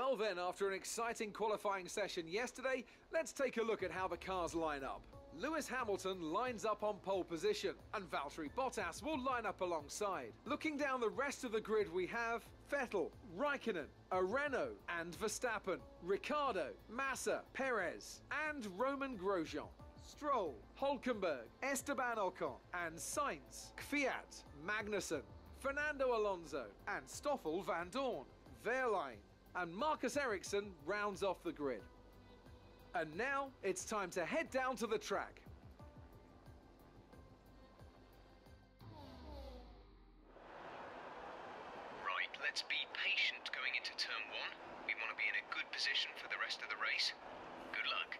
Well then, after an exciting qualifying session yesterday, let's take a look at how the cars line up. Lewis Hamilton lines up on pole position, and Valtteri Bottas will line up alongside. Looking down the rest of the grid, we have Vettel, Raikkonen, Renault and Verstappen, Ricciardo, Massa, Perez and Romain Grosjean, Stroll, Hülkenberg, Esteban Ocon and Sainz, Kvyat, Magnussen, Fernando Alonso and Stoffel van Dorn, Wehrlein and Marcus Ericsson rounds off the grid. And now it's time to head down to the track. Right, let's be patient going into turn 1. We want to be in a good position for the rest of the race. Good luck.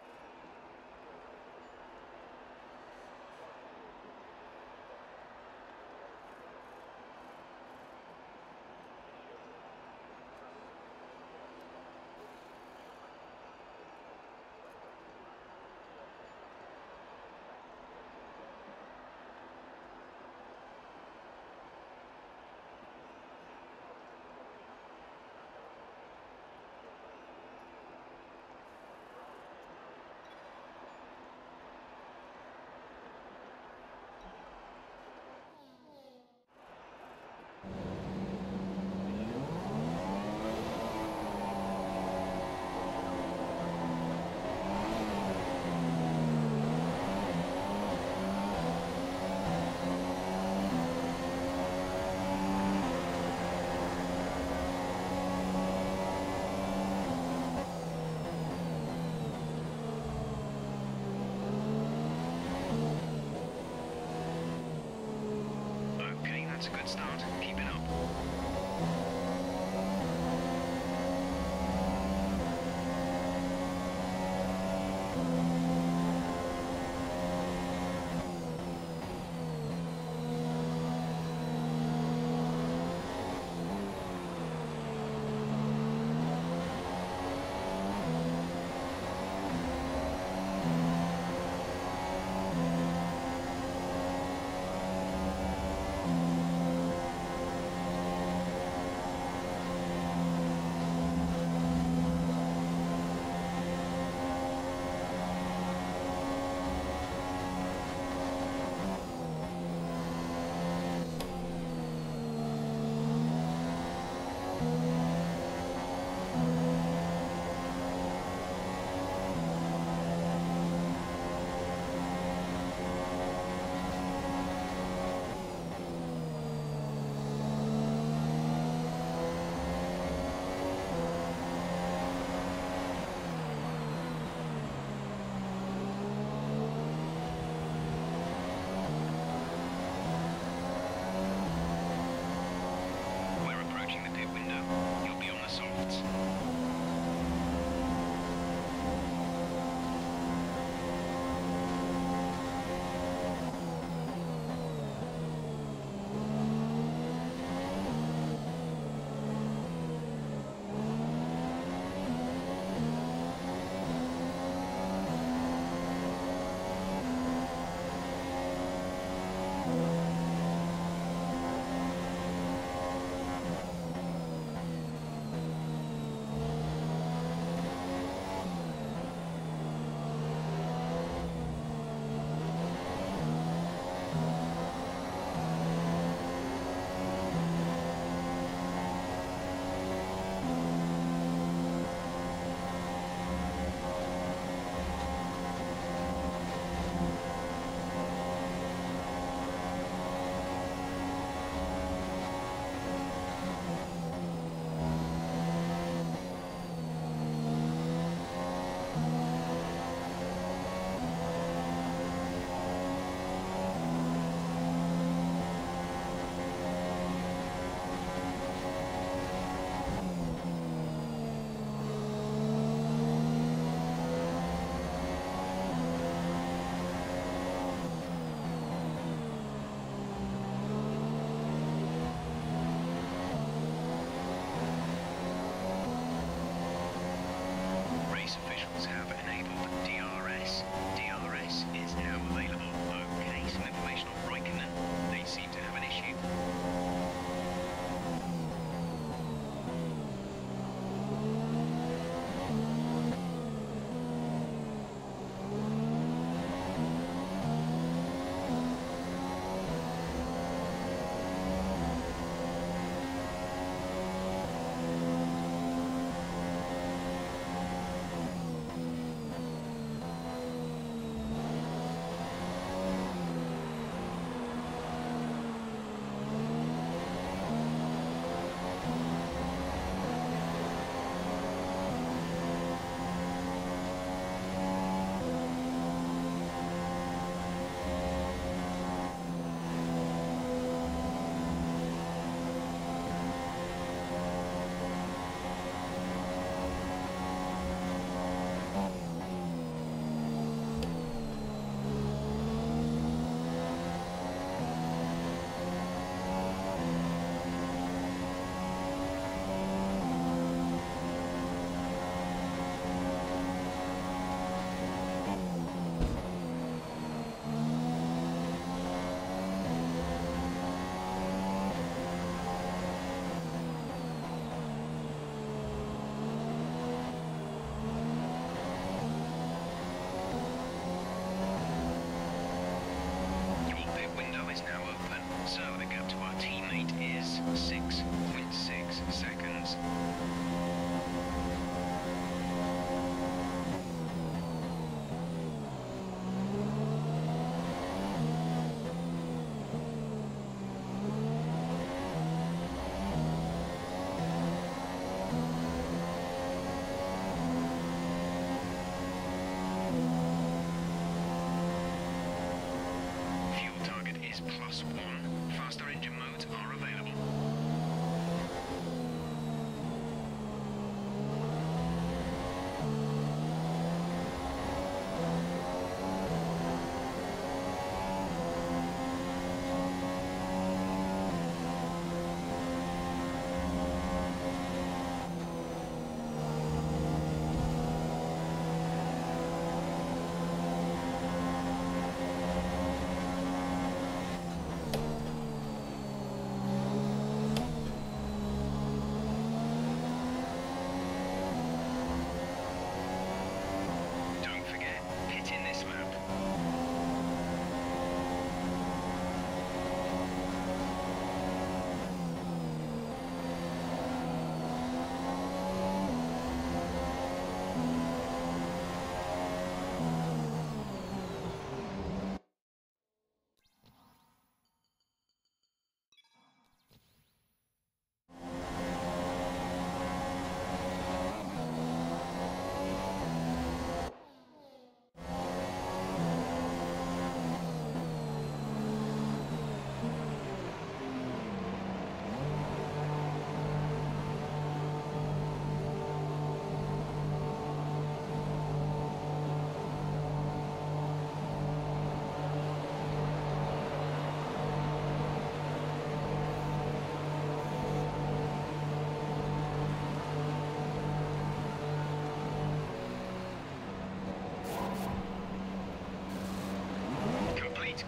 +1. Faster engine modes are available.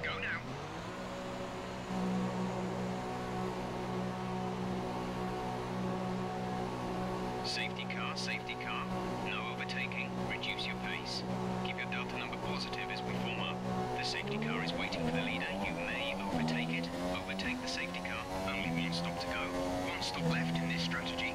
Go now. Safety car. No overtaking. Reduce your pace. Keep your delta number positive as we form up. The safety car is waiting for the leader. You may overtake it. Overtake the safety car. Only one stop to go. One stop left in this strategy.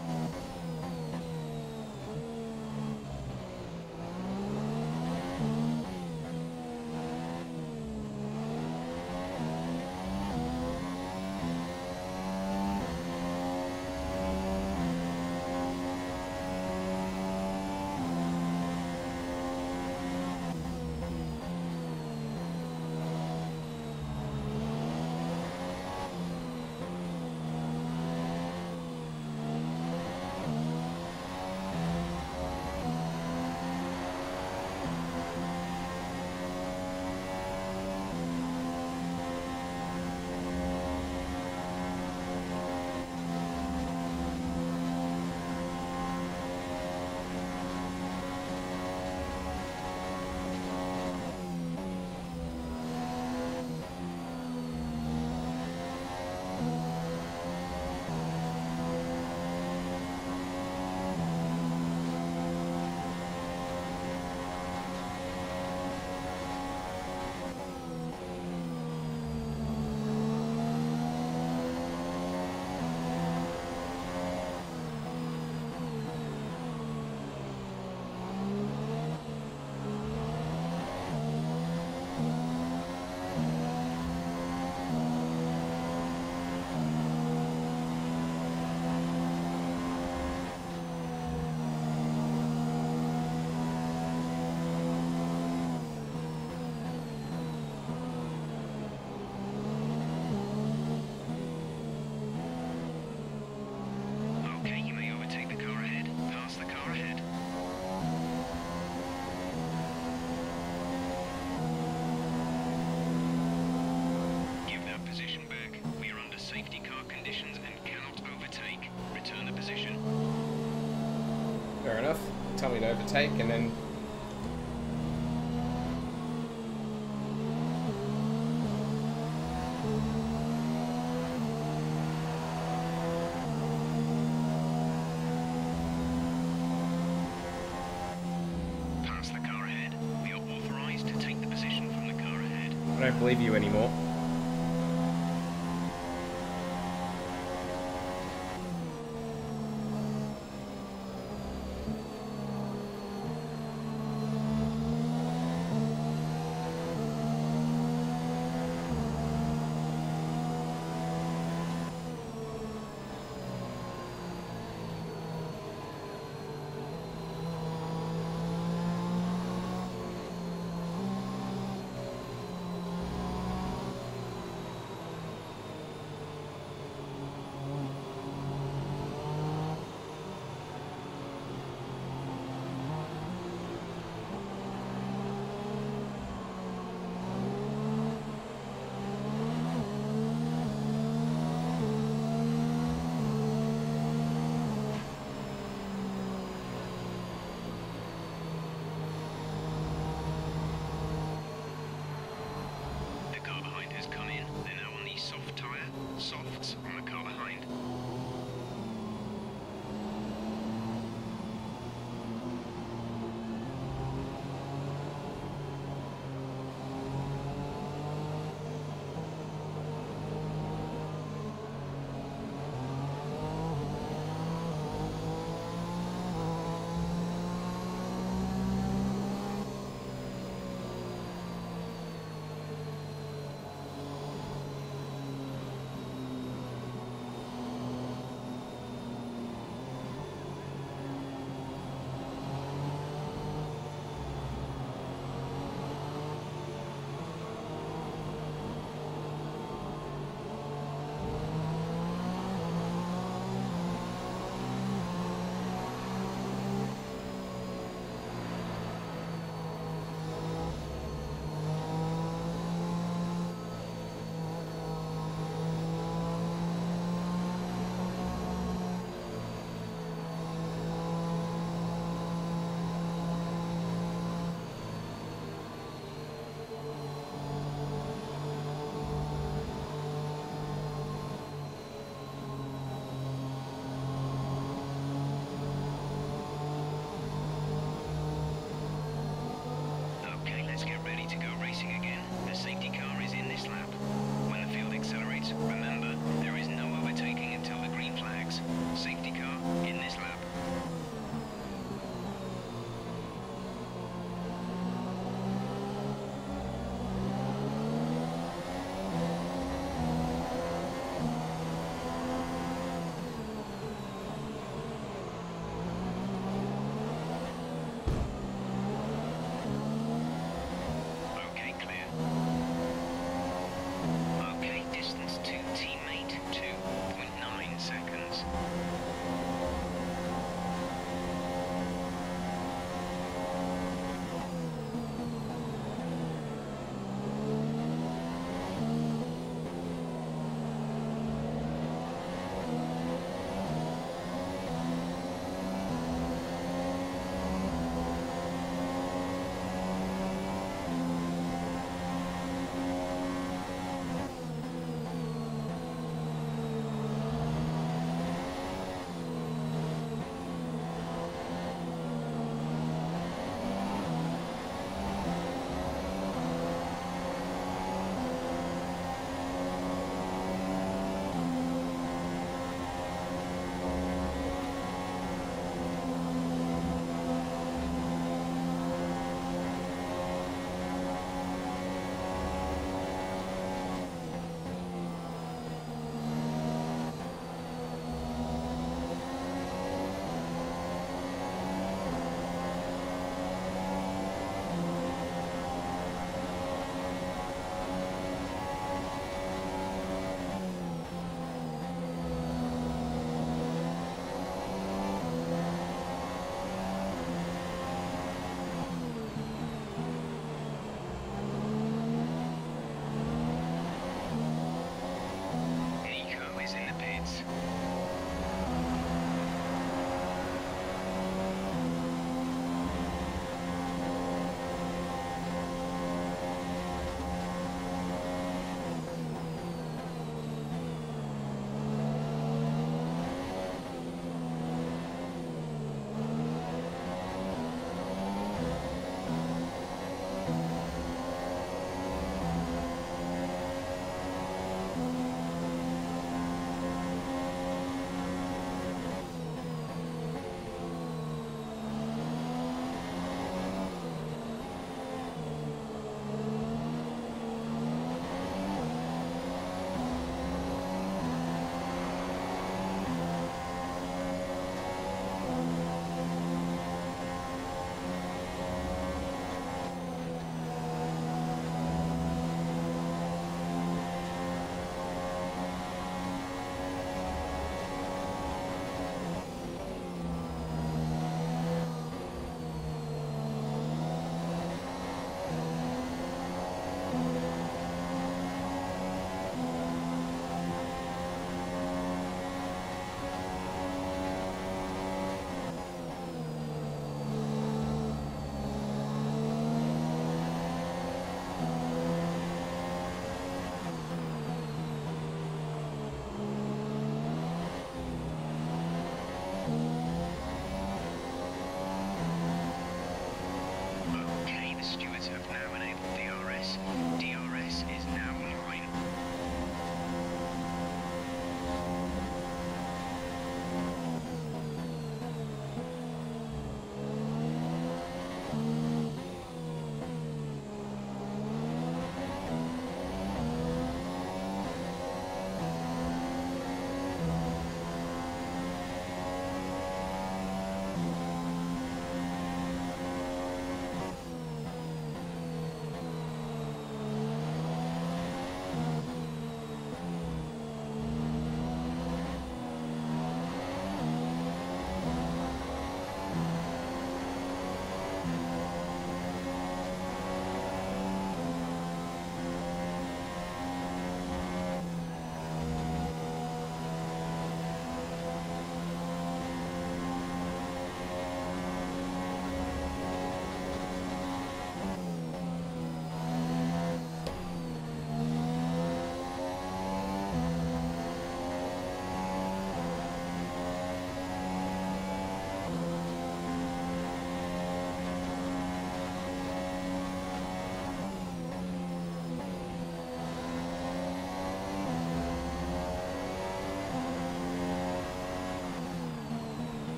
Fair enough. Tell me to overtake and then... Pass the car ahead. We are authorized to take the position from the car ahead. I don't believe you anymore.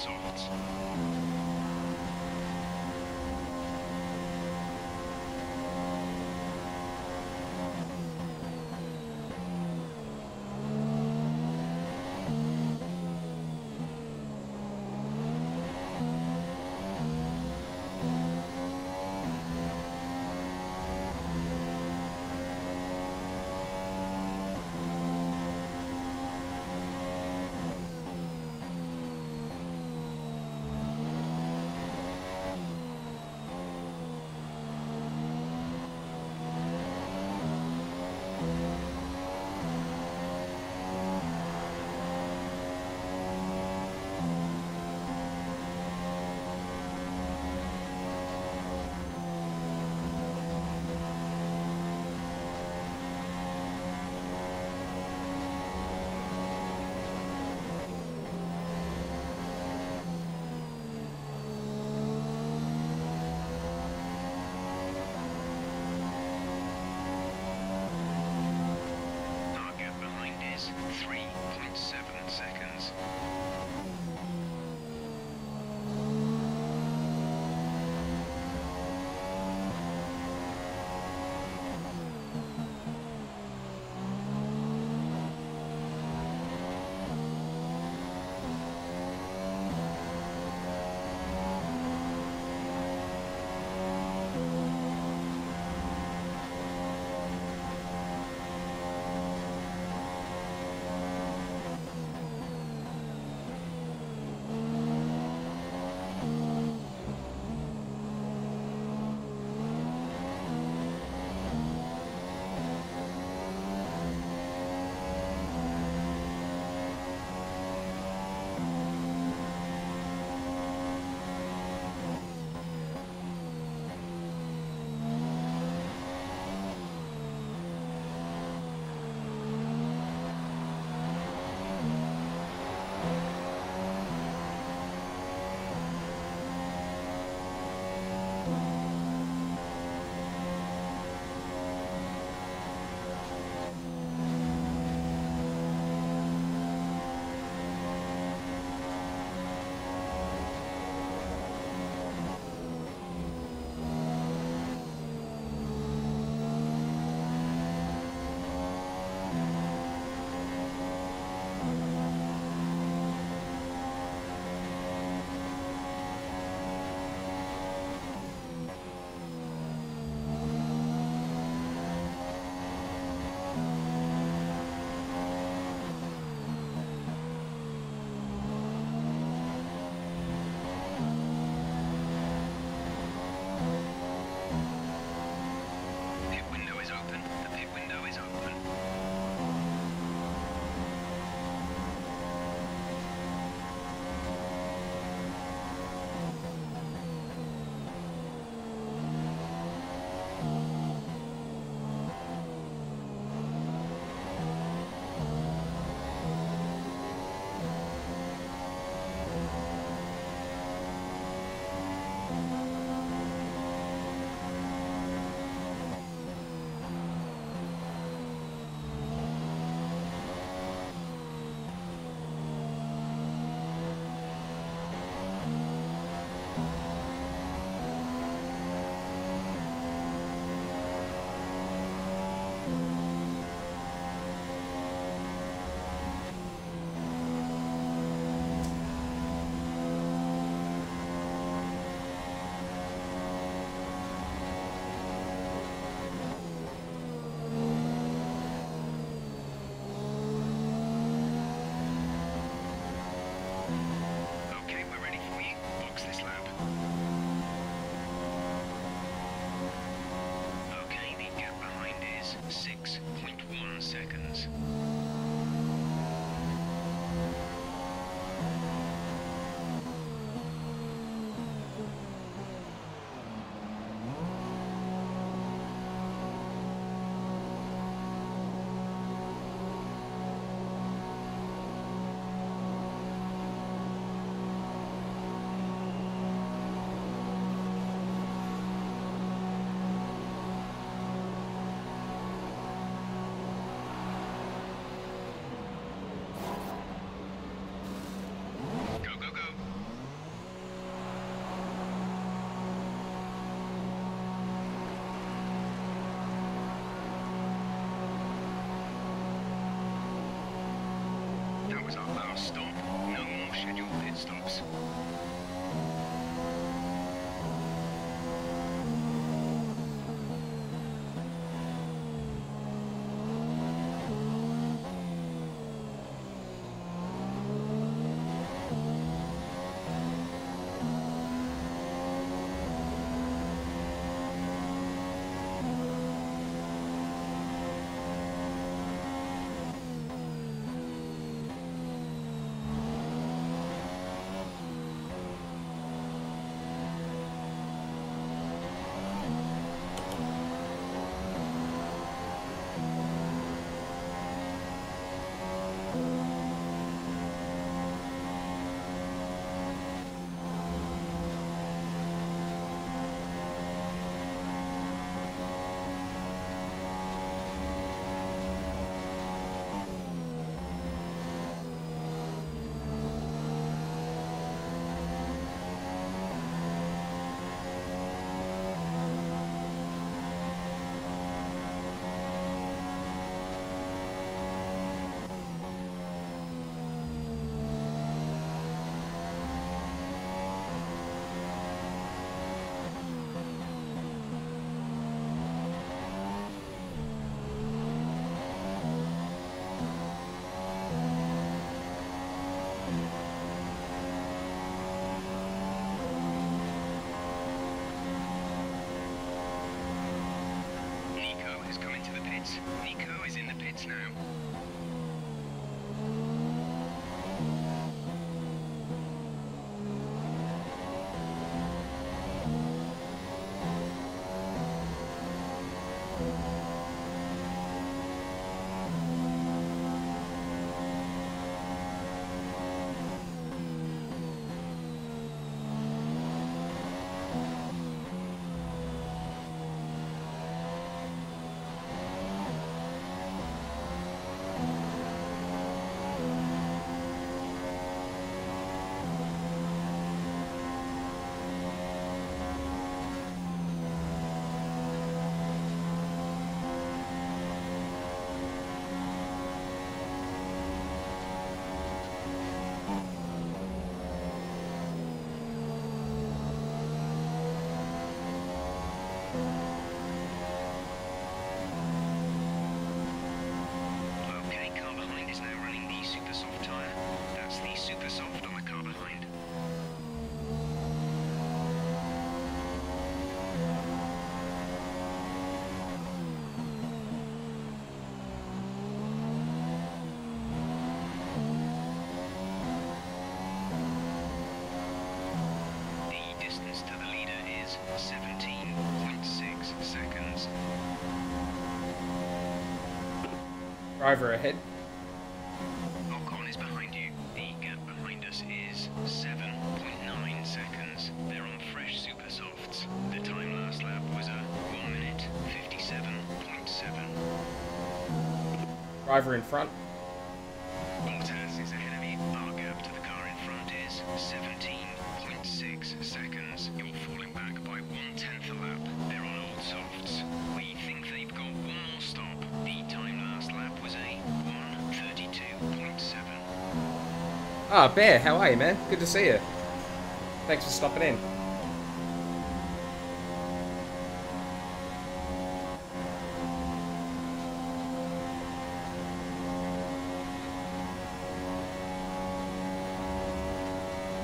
softs. pit stops. Nico is in the pits now. Driver ahead. Ocon is behind you. The gap behind us is 7.9 seconds. They're on fresh super softs. The time last lap was a 1 minute 57.7. Driver in front. Bottas is ahead of you. Our gap to the car in front is 17.6 seconds. You're falling back by 1/10 a lap. They're on old softs. We think they've got one more stop. The time last lap was a 1:32.7. Ah, Bear, how are you, man? Good to see you. Thanks for stopping in.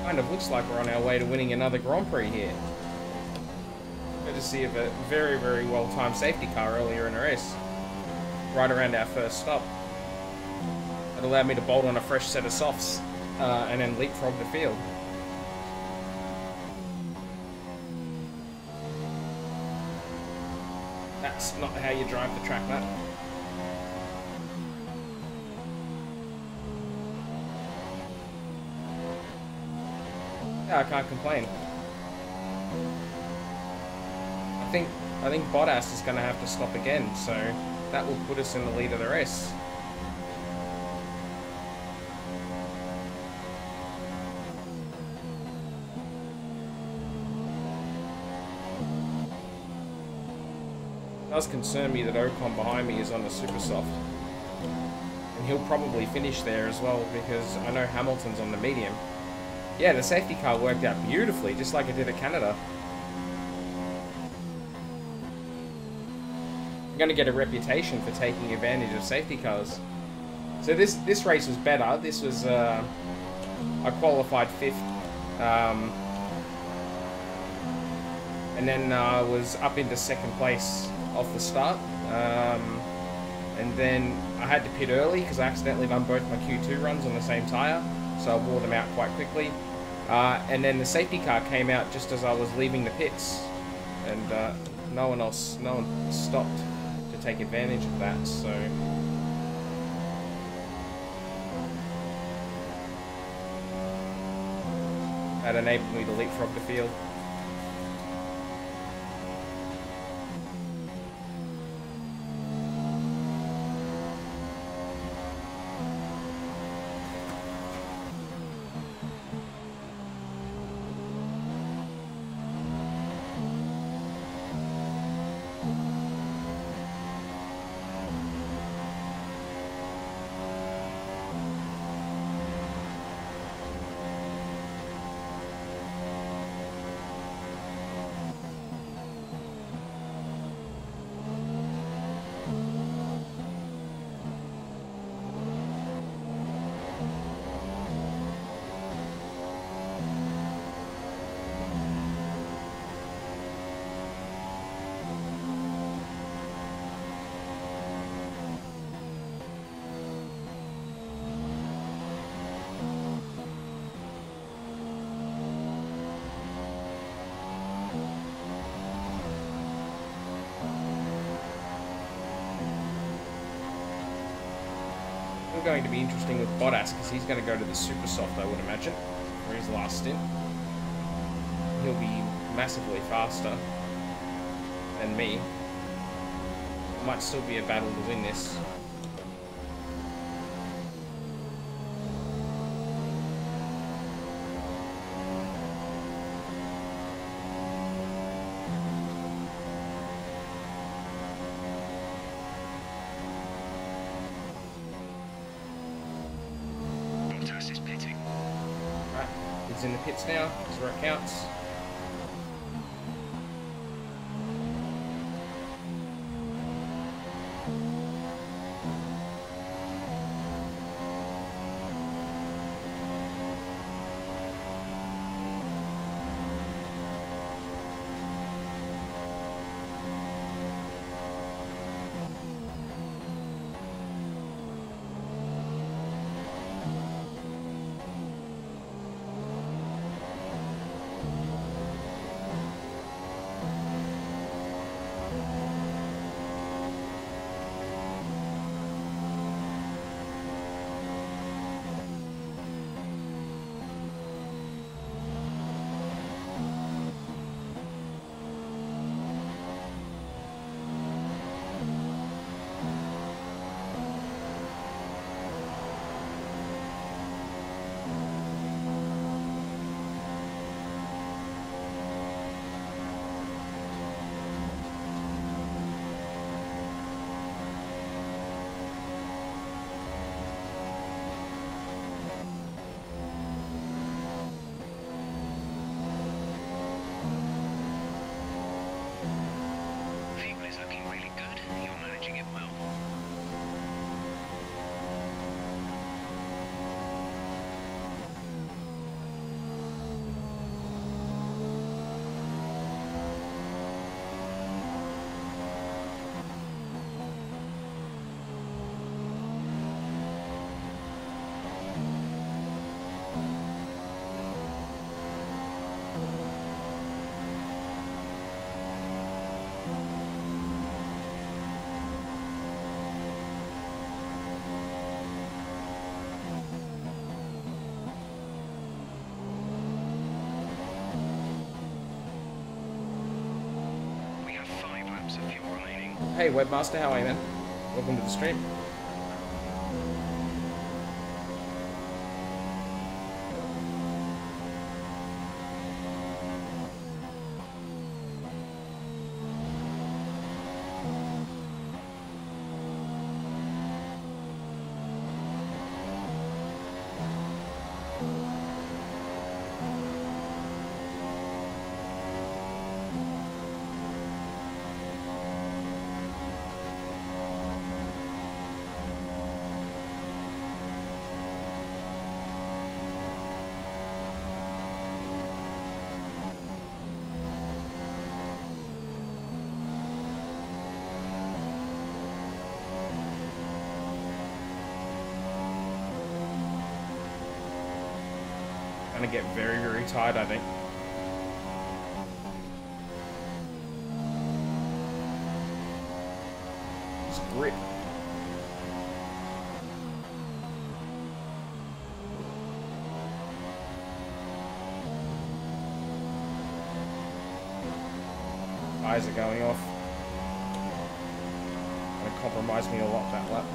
Kind of looks like we're on our way to winning another Grand Prix here. Courtesy of a very, very well-timed safety car earlier in the race. Right around our first stop. It allowed me to bolt on a fresh set of softs and then leapfrog the field. That's not how you drive the track, Matt. Yeah, I can't complain. I think Bottas is going to have to stop again, so that will put us in the lead of the race. It does concern me that Ocon behind me is on the super soft. And he'll probably finish there as well, because I know Hamilton's on the medium. Yeah, the safety car worked out beautifully, just like it did at Canada. I'm going to get a reputation for taking advantage of safety cars. So this race was better. This was, I qualified 5th. And then I was up into 2nd place off the start. And then I had to pit early because I accidentally done both my Q2 runs on the same tyre. So I wore them out quite quickly. And then the safety car came out just as I was leaving the pits. And no one stopped to take advantage of that. So that enabled me to leapfrog the field. Going to be interesting with Bottas because he's going to go to the super soft, I would imagine, for his last stint. He'll be massively faster than me. It might still be a battle to win this. Bottas is pitting. Right, he's in the pits now, that's where it counts. Fuel is looking really good. You're managing it well. We have 5 laps of fuel remaining. Hey Webmaster, how are you, man? Welcome to the stream. to get very, very tight, I think. Just grip. Eyes are going off. Gonna compromise me a lot that lap.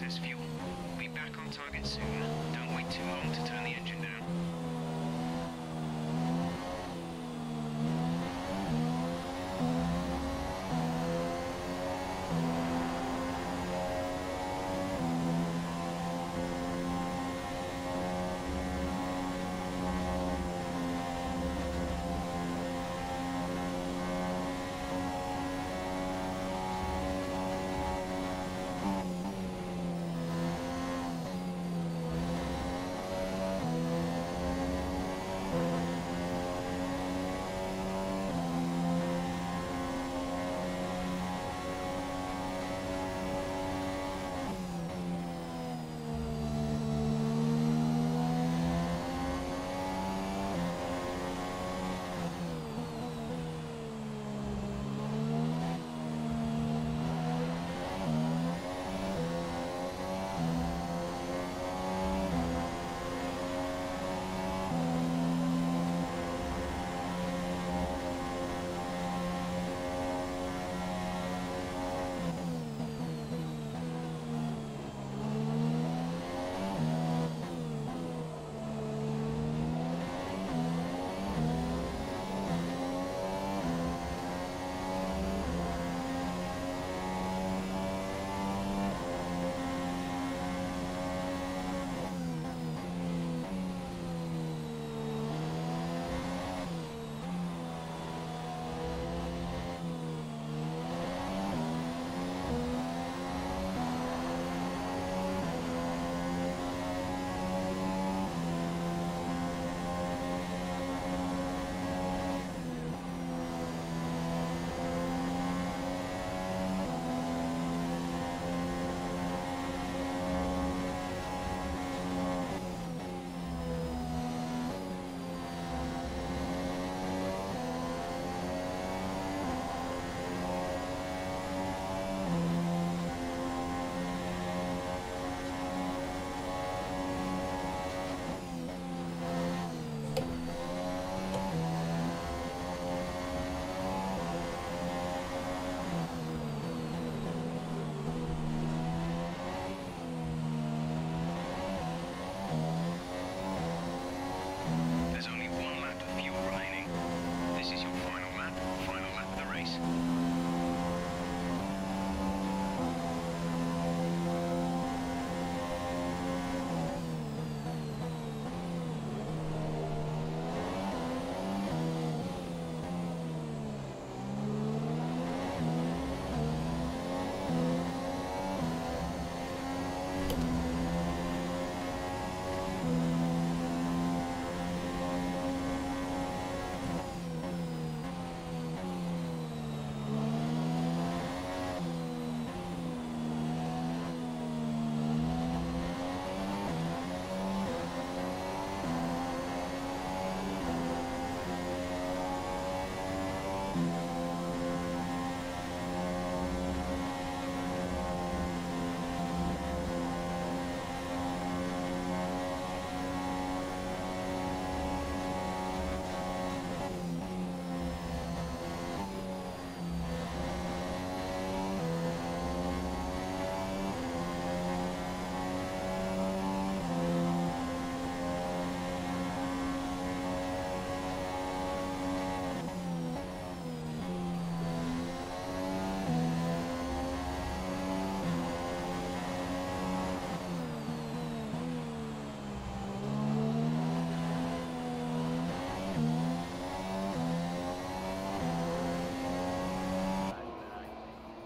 excess fuel. Be back on target soon. Don't wait too long to turn the engine down.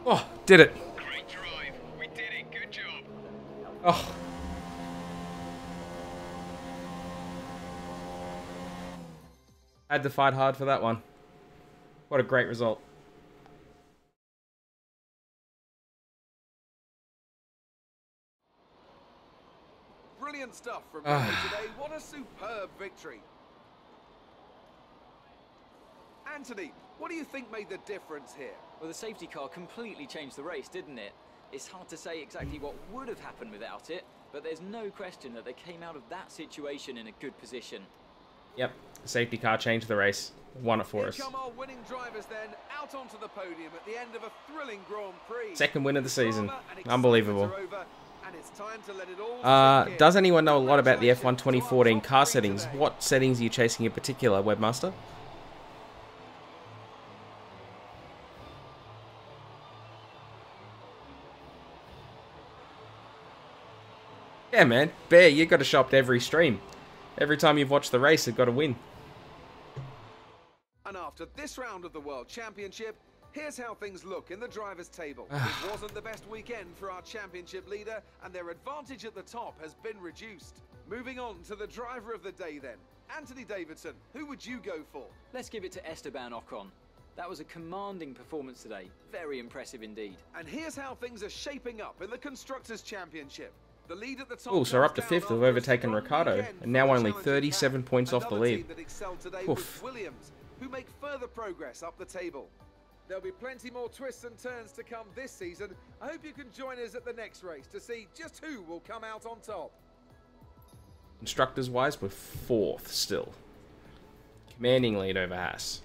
Oh, did it. Great drive. We did it. Good job. Oh. Had to fight hard for that one. What a great result. Brilliant stuff from Rio today. What a superb victory. Anthony, what do you think made the difference here? Well, the safety car completely changed the race, didn't it? It's hard to say exactly what would have happened without it, but there's no question that they came out of that situation in a good position. Yep, the safety car changed the race. Won it for us. Here come our winning drivers then, out onto the podium at the end of a thrilling Grand Prix. Second win of the season. Unbelievable. And it's time to let it all does anyone know a lot about the F1 2014 car settings? What settings are you chasing in particular, Webmaster? Yeah, man. Bear, you got to show up to every stream. Every time you've watched the race, you've got to win. And after this round of the World Championship, here's how things look in the drivers' table. It wasn't the best weekend for our championship leader, and their advantage at the top has been reduced. Moving on to the driver of the day then. Anthony Davidson, who would you go for? Let's give it to Esteban Ocon. That was a commanding performance today. Very impressive indeed. And here's how things are shaping up in the Constructors' Championship. The lead at the top. Oh, so we're up to 5th. We've overtaken Ricciardo, and now only 37 points off the lead. Oof. Williams, who make further progress up the table. There'll be plenty more twists and turns to come this season. I hope you can join us at the next race to see just who will come out on top. Constructors-wise, we're 4th still. Commanding lead over Haas.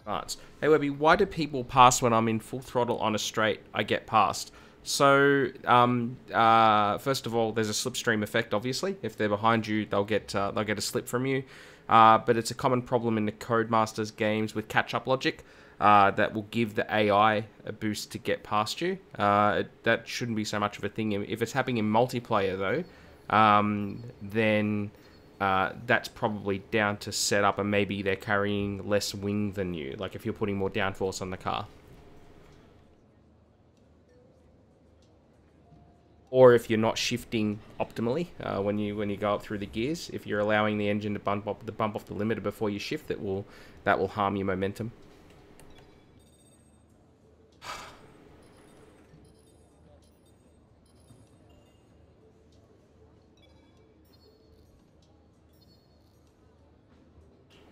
Right. Hey, Webby, why do people pass when I'm in full throttle on a straight? I get passed. So, first of all, there's a slipstream effect, obviously. If they're behind you, they'll get a slip from you. But it's a common problem in the Codemasters games with catch-up logic that will give the AI a boost to get past you. That shouldn't be so much of a thing. If it's happening in multiplayer, though, then that's probably down to setup, and maybe they're carrying less wing than you, like if you're putting more downforce on the car. Or if you're not shifting optimally when you go up through the gears, if you're allowing the engine to bump off the limiter before you shift, that will harm your momentum.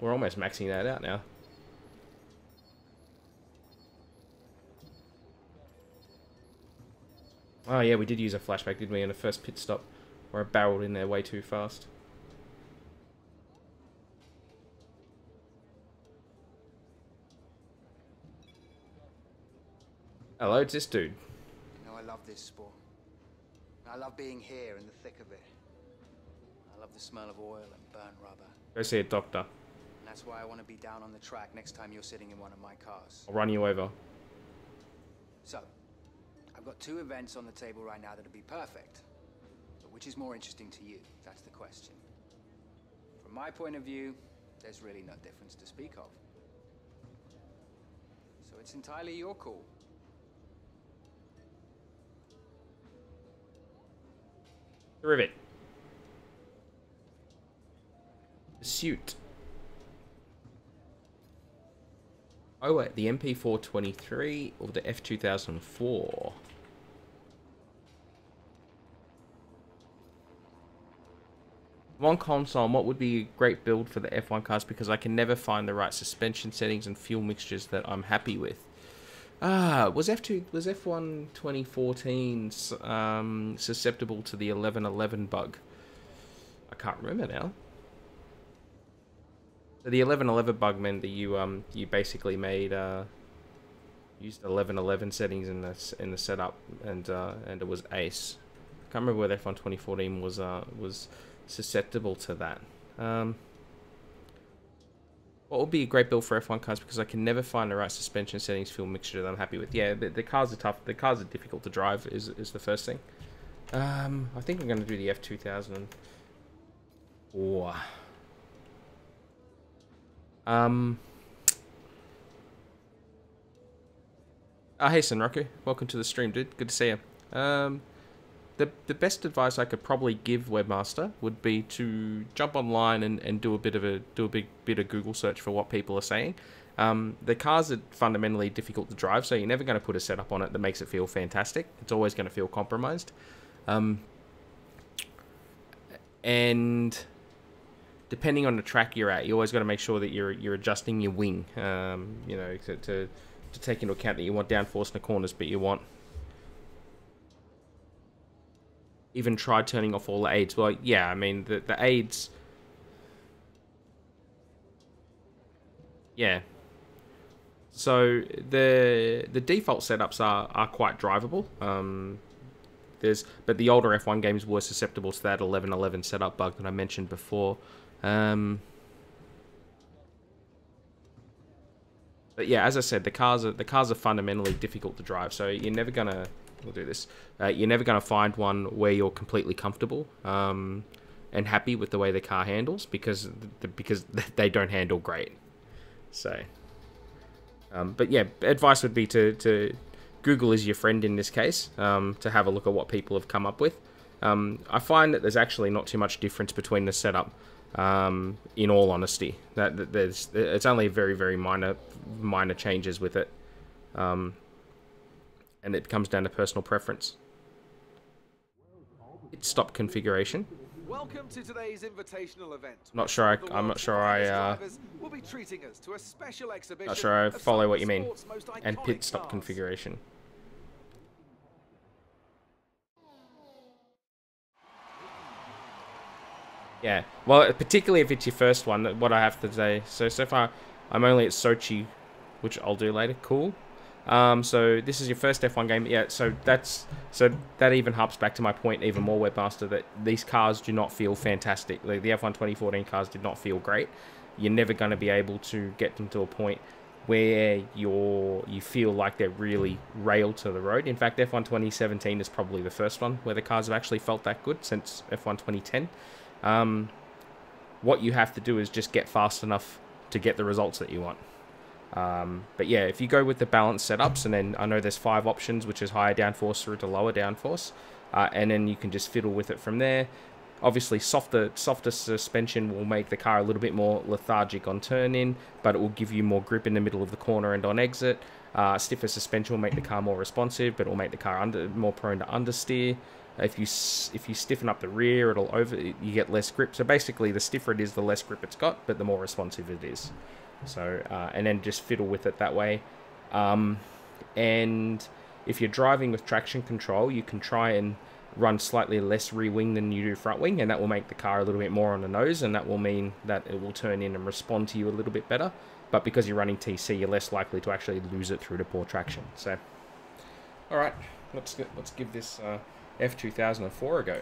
We're almost maxing that out now. Oh yeah, we did use a flashback, didn't we, in the first pit stop, where I barreled in there way too fast. Hello, it's this dude. You know, I love this sport. I love being here in the thick of it. I love the smell of oil and burnt rubber. Go see a doctor. And that's why I want to be down on the track next time you're sitting in one of my cars. I'll run you over. So, I've got 2 events on the table right now that'd be perfect. But which is more interesting to you? That's the question. From my point of view, there's really no difference to speak of. So it's entirely your call. Rivet. Pursuit. Oh wait, the MP423 or the F2004? One console, what would be a great build for the F1 cars, because I can never find the right suspension settings and fuel mixtures that I'm happy with. Was F1 2014 susceptible to the 1111 bug? I can't remember now. So the 1111 bug meant that you basically made used 1111 settings in the setup, and it was ace. I can't remember whether F1 2014 was susceptible to that. What would be a great build for F1 cars, because I can never find the right suspension settings, fuel mixture that I'm happy with. Yeah, the cars are tough. The cars are difficult to drive is the first thing. I think I'm going to do the F2000. Oh. Hey Senraku, welcome to the stream, dude. Good to see you. The best advice I could probably give Webmaster would be to jump online and do a big bit of Google search for what people are saying. The cars are fundamentally difficult to drive, so you're never going to put a setup on it that makes it feel fantastic. It's always going to feel compromised. And depending on the track you're at, you always got to make sure that you're adjusting your wing. You know, to take into account that you want downforce in the corners, but you want. Even tried turning off all the aids. Well, yeah, I mean, the aids... Yeah. So, the default setups are quite drivable. But the older F1 games were susceptible to that 1111 setup bug that I mentioned before. But yeah, as I said, the cars are fundamentally difficult to drive, so you're never gonna... We'll do this. You're never going to find one where you're completely comfortable and happy with the way the car handles, because they don't handle great. So, but yeah, advice would be to Google is your friend in this case, to have a look at what people have come up with. I find that there's actually not too much difference between the setup. In all honesty, it's only very, very minor changes with it. And it comes down to personal preference. Pit stop configuration. Welcome to today's invitational event. I'm not sure I follow what you mean. And pit stop configuration. Yeah, well, particularly if it's your first one, what I have to say. So far, I'm only at Sochi, which I'll do later. Cool. So this is your first F1 game. Yeah, so that even harps back to my point even more, Webmaster, that these cars do not feel fantastic. Like the F1 2014 cars did not feel great. You're never going to be able to get them to a point where you feel like they're really railed to the road. In fact, F1 2017 is probably the first one where the cars have actually felt that good since F1 2010. What you have to do is just get fast enough to get the results that you want. But yeah, if you go with the balanced setups, and then I know there's 5 options, which is higher downforce through to lower downforce, and then you can just fiddle with it from there. Obviously, softer suspension will make the car a little bit more lethargic on turn-in, but it will give you more grip in the middle of the corner and on exit. Stiffer suspension will make the car more responsive, but it will make the car more prone to understeer. If you stiffen up the rear, you get less grip. So basically, the stiffer it is, the less grip it's got, but the more responsive it is. So, and then just fiddle with it that way. And if you're driving with traction control, you can try and run slightly less rear wing than you do front wing, and that will make the car a little bit more on the nose, and that will mean that it will turn in and respond to you a little bit better. But because you're running TC, you're less likely to actually lose it through to poor traction. So, all right, let's give this F2004 a go.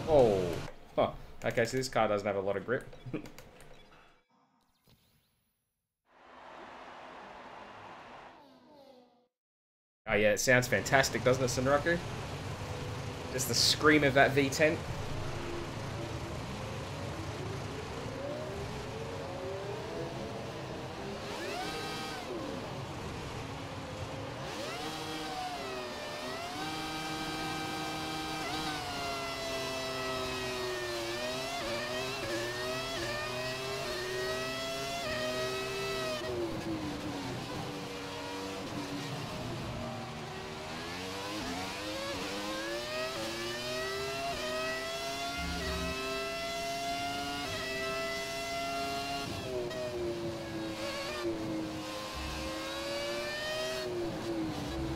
Oh, huh. Okay, so this car doesn't have a lot of grip. Oh yeah, it sounds fantastic, doesn't it, Sunraku? Just the scream of that V10.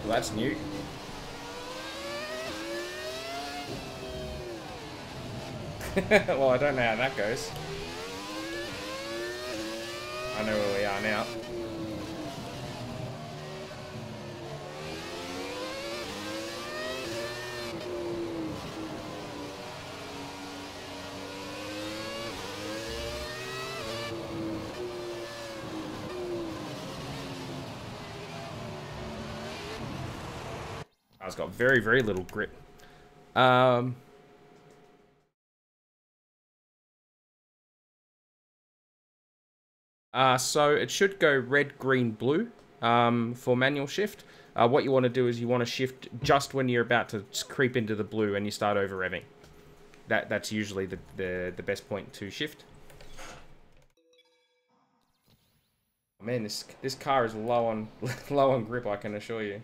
Well, that's new. Well, I don't know how that goes. I know where we are now. It's got very, very little grip. So it should go red, green, blue for manual shift. What you want to do is you want to shift just when you're about to creep into the blue and you start over revving. That's usually the best point to shift. Man, this car is low on low on grip, I can assure you.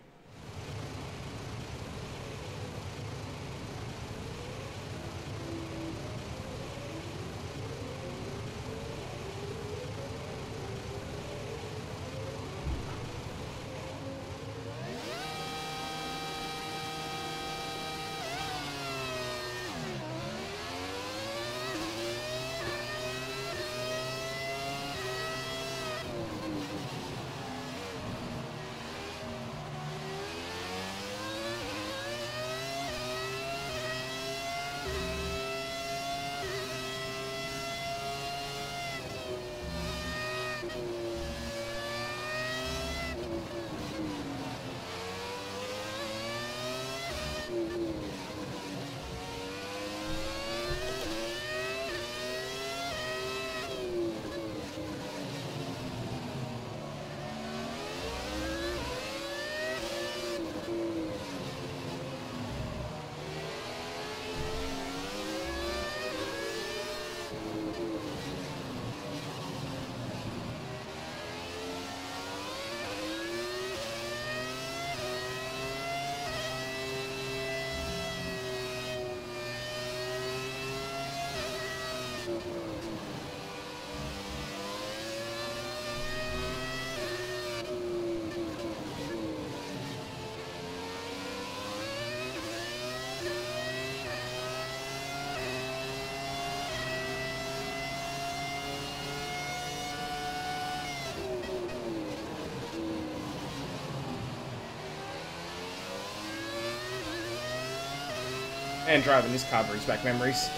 And driving this car brings back memories.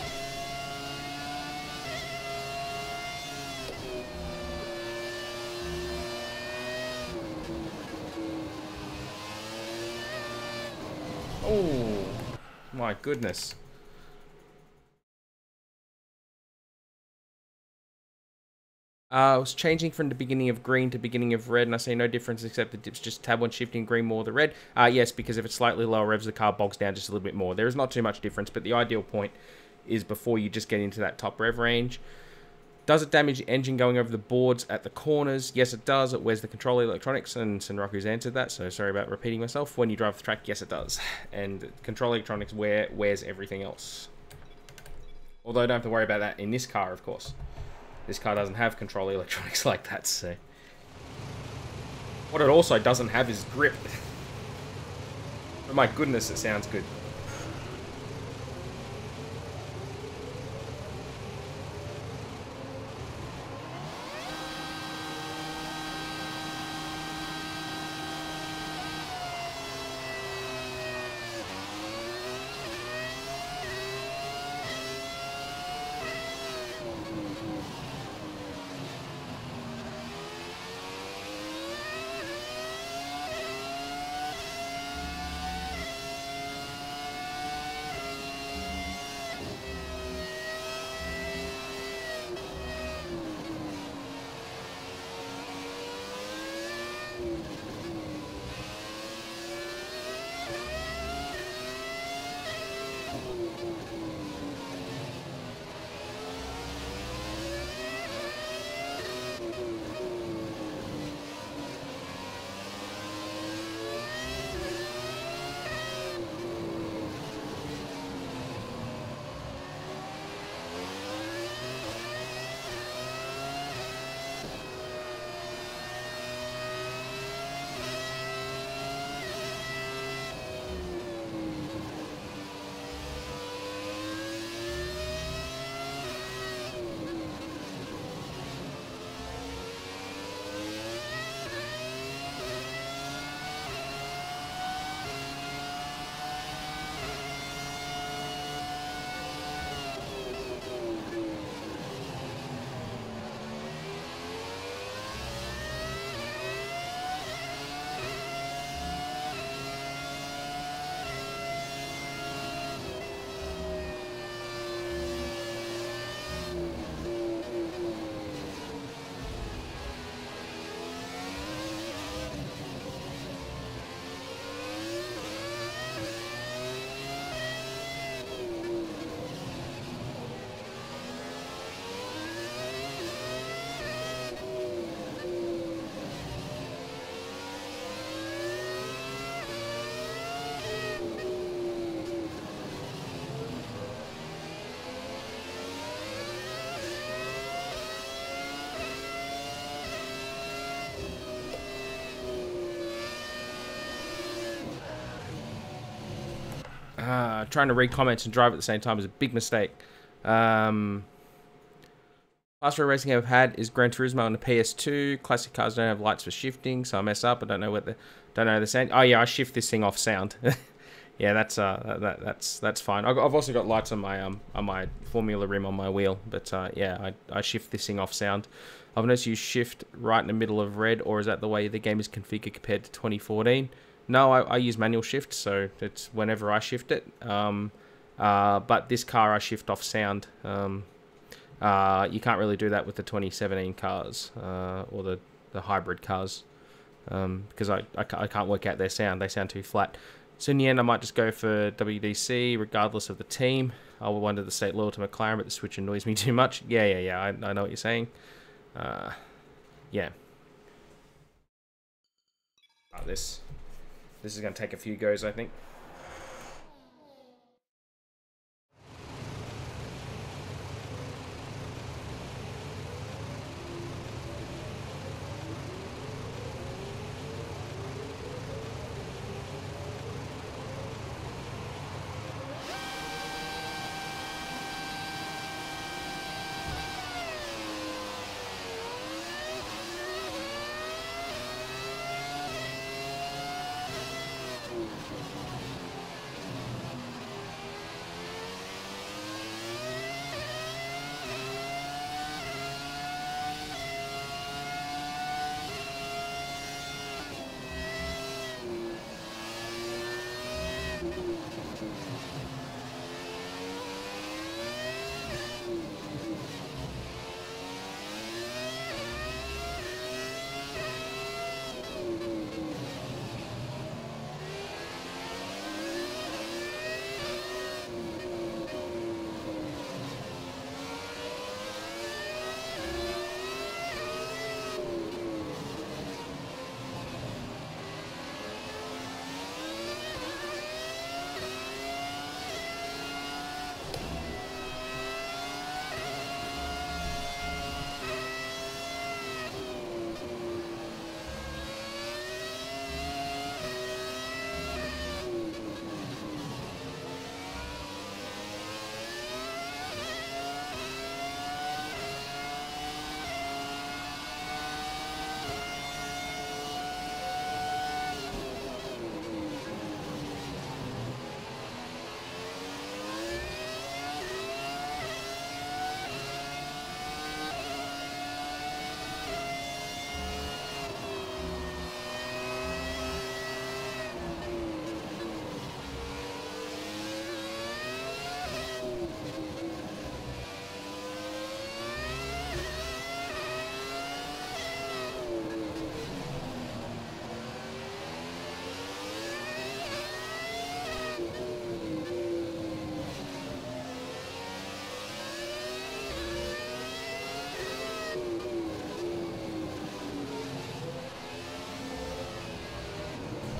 Oh, my goodness. I was changing from the beginning of green to beginning of red, and I see no difference except that it's just tab 1 shifting green more the red. Yes, because if it's slightly lower revs, the car bogs down just a little bit more. There is not too much difference, but the ideal point is before you just get into that top rev range. Does it damage the engine going over the boards at the corners? Yes, it does. It wears the control electronics, and Senraku's answered that, so sorry about repeating myself. When you drive the track, yes, it does. And control electronics wears everything else. Although I don't have to worry about that in this car, of course. This car doesn't have control electronics like that, so... What it also doesn't have is grip. But my goodness, it sounds good. Trying to read comments and drive at the same time is a big mistake. Fast road racing I've had is Gran Turismo on the PS2. Classic cars don't have lights for shifting, so I mess up. I don't know the sound. Oh yeah, I shift this thing off sound. Yeah, that's fine. I've also got lights on my Formula rim on my wheel, but yeah, I shift this thing off sound. I've noticed you shift right in the middle of red, or is that the way the game is configured compared to 2014? No, I use manual shift, so it's whenever I shift it. But this car I shift off sound. You can't really do that with the 2017 cars or the hybrid cars because I can't work out their sound. They sound too flat. So in the end, I might just go for WDC regardless of the team. I wanted to stay loyal to McLaren, but the switch annoys me too much. Yeah. I know what you're saying. Yeah. This is going to take a few goes, I think.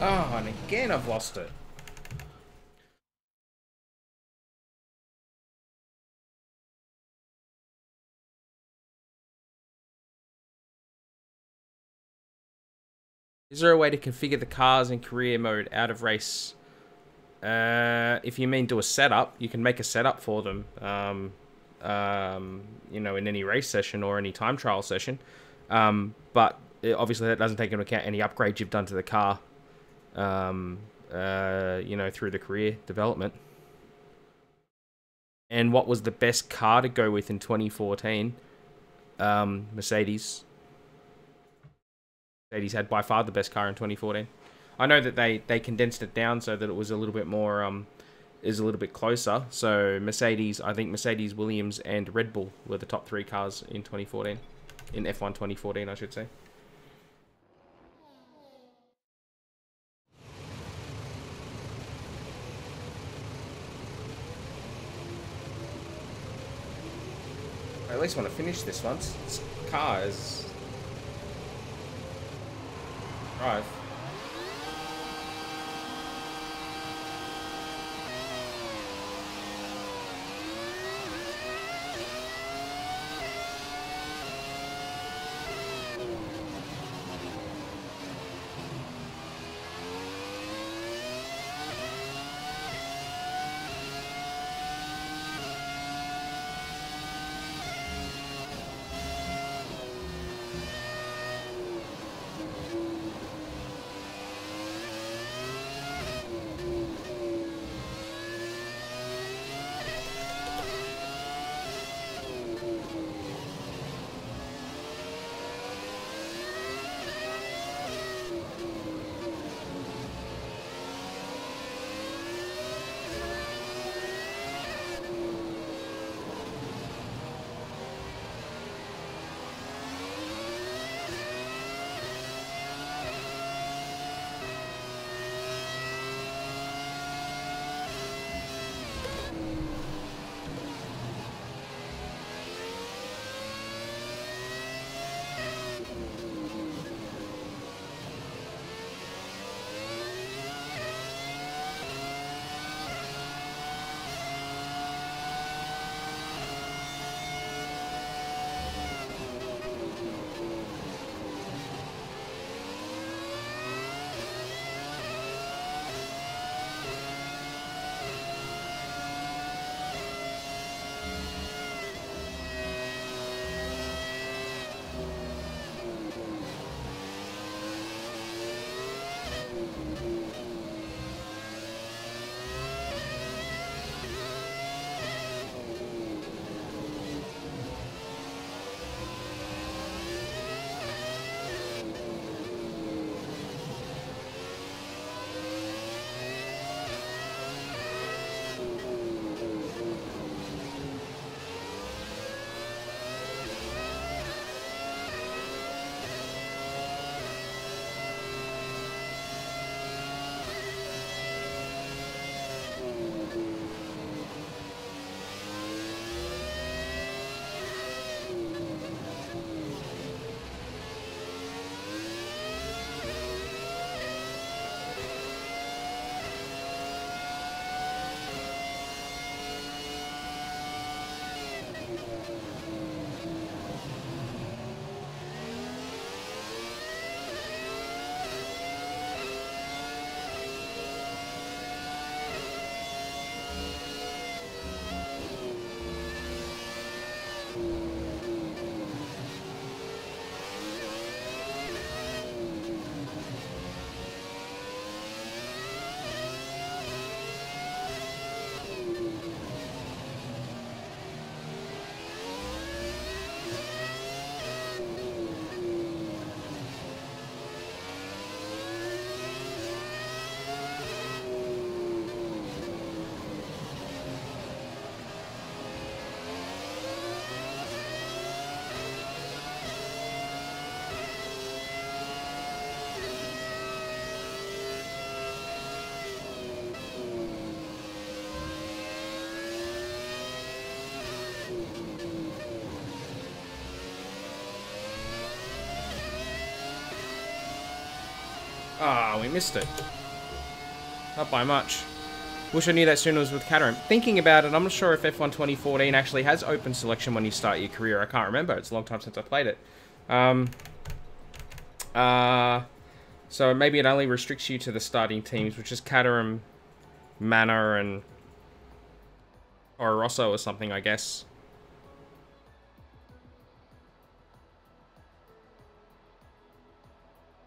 Oh, and again I've lost it. Is there a way to configure the cars in career mode out of race? If you mean do a setup, you can make a setup for them. You know, in any race session or any time trial session. But obviously that doesn't take into account any upgrades you've done to the car. You know, through the career development. And what was the best car to go with in 2014? Mercedes. Mercedes had by far the best car in 2014. I know that they condensed it down so that it was a little bit more, is a little bit closer. So Mercedes, I think Mercedes, Williams, and Red Bull were the top 3 cars in 2014. In F1 2014, I should say. I at least want to finish this once. This car is... drive. Ah, we missed it. Not by much. Wish I knew that sooner was with Caterham. Thinking about it, I'm not sure if F1 2014 actually has open selection when you start your career. I can't remember. It's a long time since I played it. So maybe it only restricts you to the starting teams, which is Caterham, Manor, and Toro Rosso or something, I guess.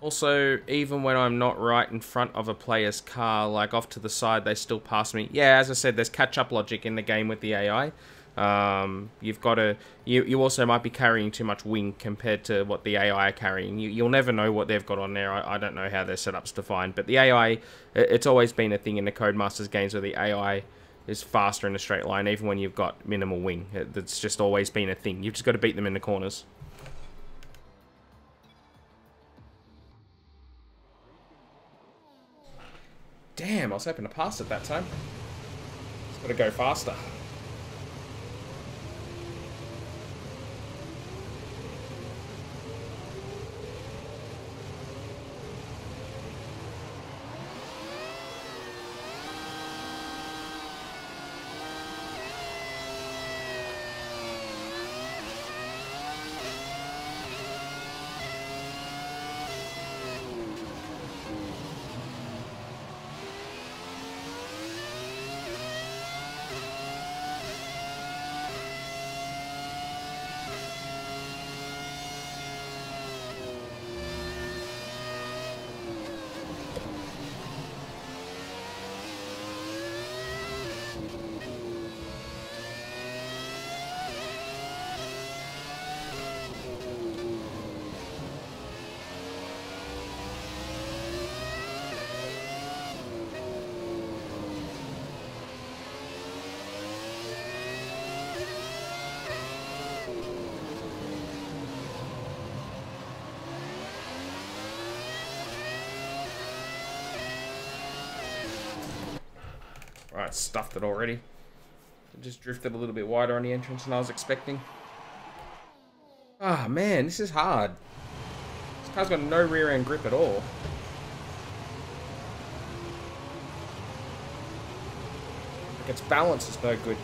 Also, even when I'm not right in front of a player's car, like off to the side, they still pass me. Yeah, as I said, there's catch-up logic in the game with the AI. You've got to... You also might be carrying too much wing compared to what the AI are carrying. You'll never know what they've got on there. I don't know how their setup's defined. But the AI, it's always been a thing in the Codemasters games where the AI is faster in a straight line, even when you've got minimal wing. It's just always been a thing. You've just got to beat them in the corners. Damn, I was hoping to pass it that time. Just gotta go faster. Right, stuffed it already. It just drifted a little bit wider on the entrance than I was expecting. Ah, man, this is hard. This car's got no rear end grip at all. Like, its balance is no good.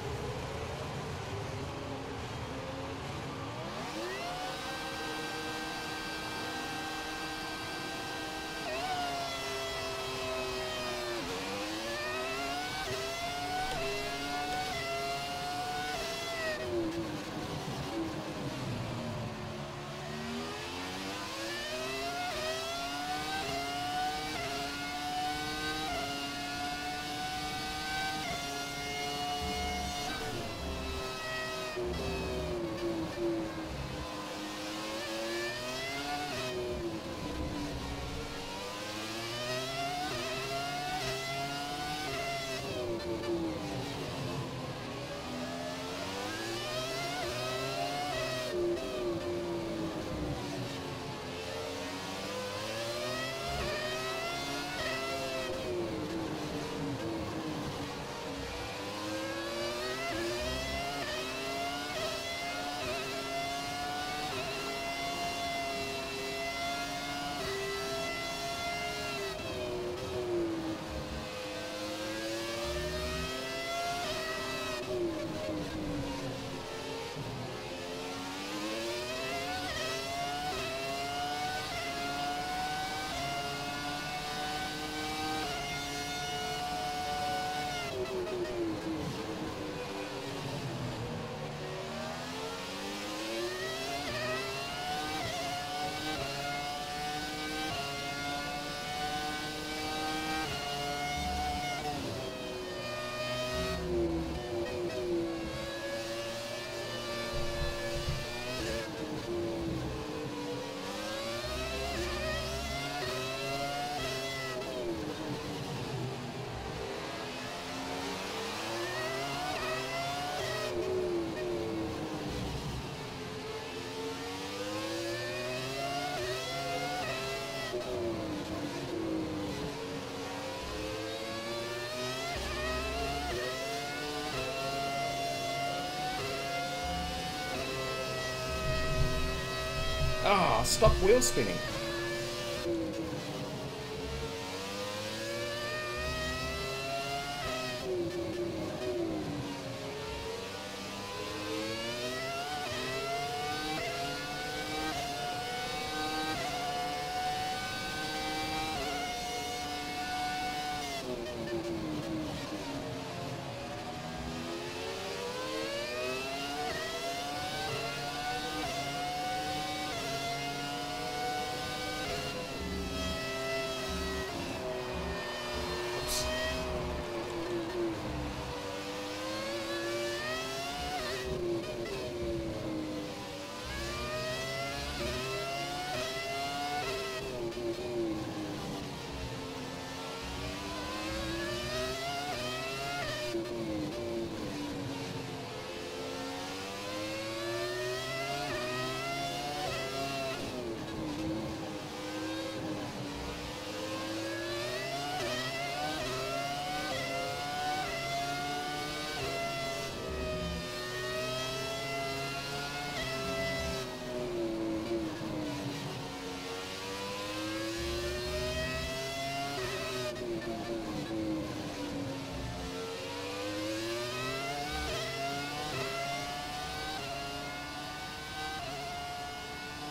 Ah, stop wheel spinning.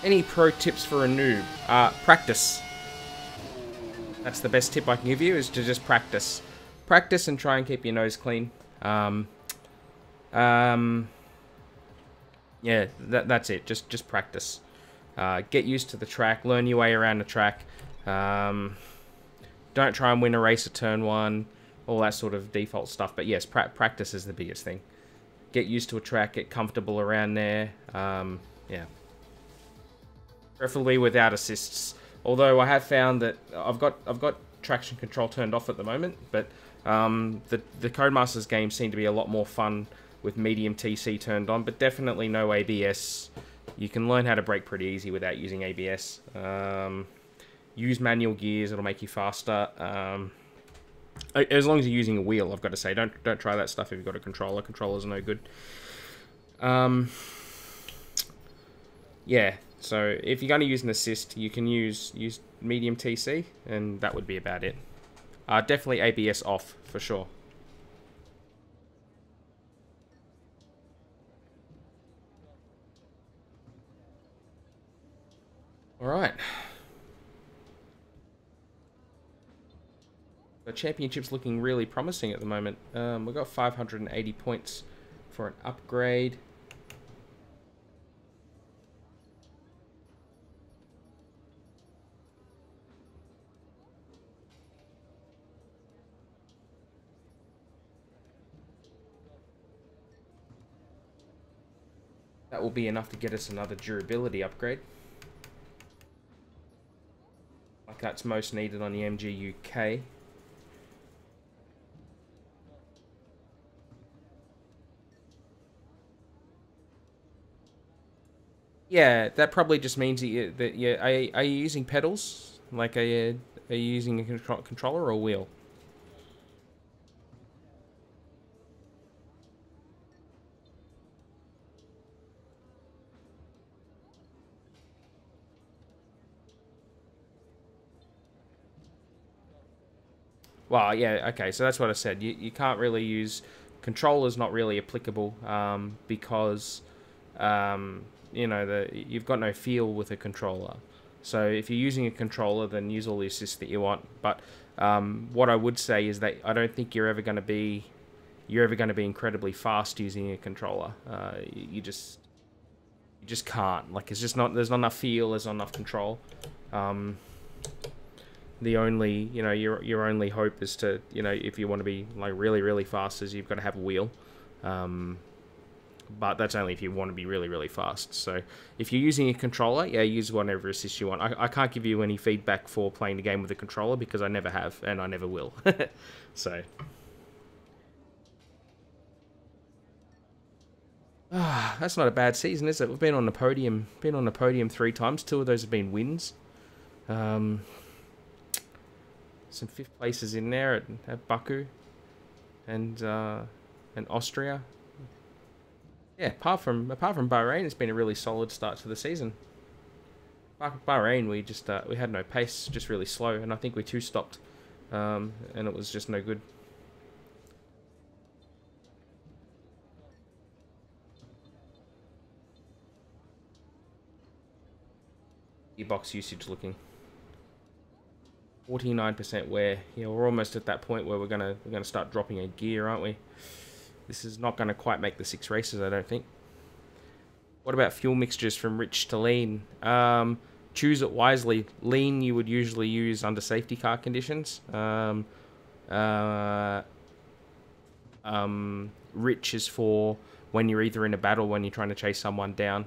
Any pro tips for a noob? Practice. That's the best tip I can give you, is to just practice. Practice and try and keep your nose clean. Yeah, that's it. Just practice. Get used to the track. Learn your way around the track. Don't try and win a race at turn 1. All that sort of default stuff. But yes, practice is the biggest thing. Get used to a track. Get comfortable around there. Yeah. Preferably without assists. Although I have found that I've got traction control turned off at the moment, but the Codemasters games seem to be a lot more fun with medium TC turned on, but definitely no ABS. You can learn how to brake pretty easy without using ABS. Use manual gears; it'll make you faster. As long as you're using a wheel, I've got to say, don't try that stuff if you've got a controller. Controllers are no good. Yeah. So if you're going to use an assist, you can use medium TC, and that would be about it. Definitely ABS off, for sure. Alright. The championship's looking really promising at the moment. We've got 580 points for an upgrade. That will be enough to get us another durability upgrade. Like that's most needed on the MG UK. Yeah, that probably just means that are you using pedals? Like, are you using a controller or a wheel? Well, yeah, okay, so that's what I said. You can't really use... Controller's not really applicable because, you know, you've got no feel with a controller. So if you're using a controller, then use all the assists that you want. But what I would say is that I don't think you're ever going to be incredibly fast using a controller. You just can't. Like, it's just not... There's not enough feel, there's not enough control. The only, you know, your only hope is to, you know, if you want to be like really fast, is you've got to have a wheel. But that's only if you want to be really fast. So if you're using a controller, yeah, use whatever assist you want. I can't give you any feedback for playing the game with a controller because I never have and I never will. So that's not a bad season, is it? We've been on the podium 3 times. 2 of those have been wins. Some 5th places in there at Baku and Austria. Yeah, apart from Bahrain, it's been a really solid start to the season. Bahrain, we just we had no pace, just really slow, and I think we two-stopped, and it was just no good. Gearbox usage looking 49% wear. Yeah, we're almost at that point where we're gonna start dropping a gear, aren't we? This is not gonna quite make the 6 races, I don't think. What about fuel mixtures from rich to lean? Choose it wisely. Lean you would usually use under safety car conditions. Rich is for when you're either in a battle, when you're trying to chase someone down.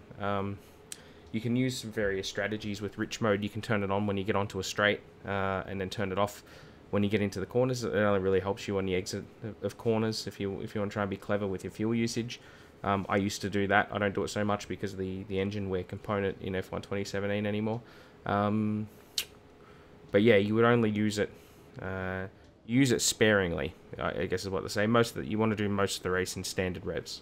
You can use some various strategies with rich mode. You can turn it on when you get onto a straight, and then turn it off when you get into the corners. It only really helps you on the exit of corners if you want to try and be clever with your fuel usage. I used to do that. I don't do it so much because of the engine wear component in F1 2017 anymore. But yeah, you would only use it sparingly, I guess is what they say. You want to do most of the race in standard revs.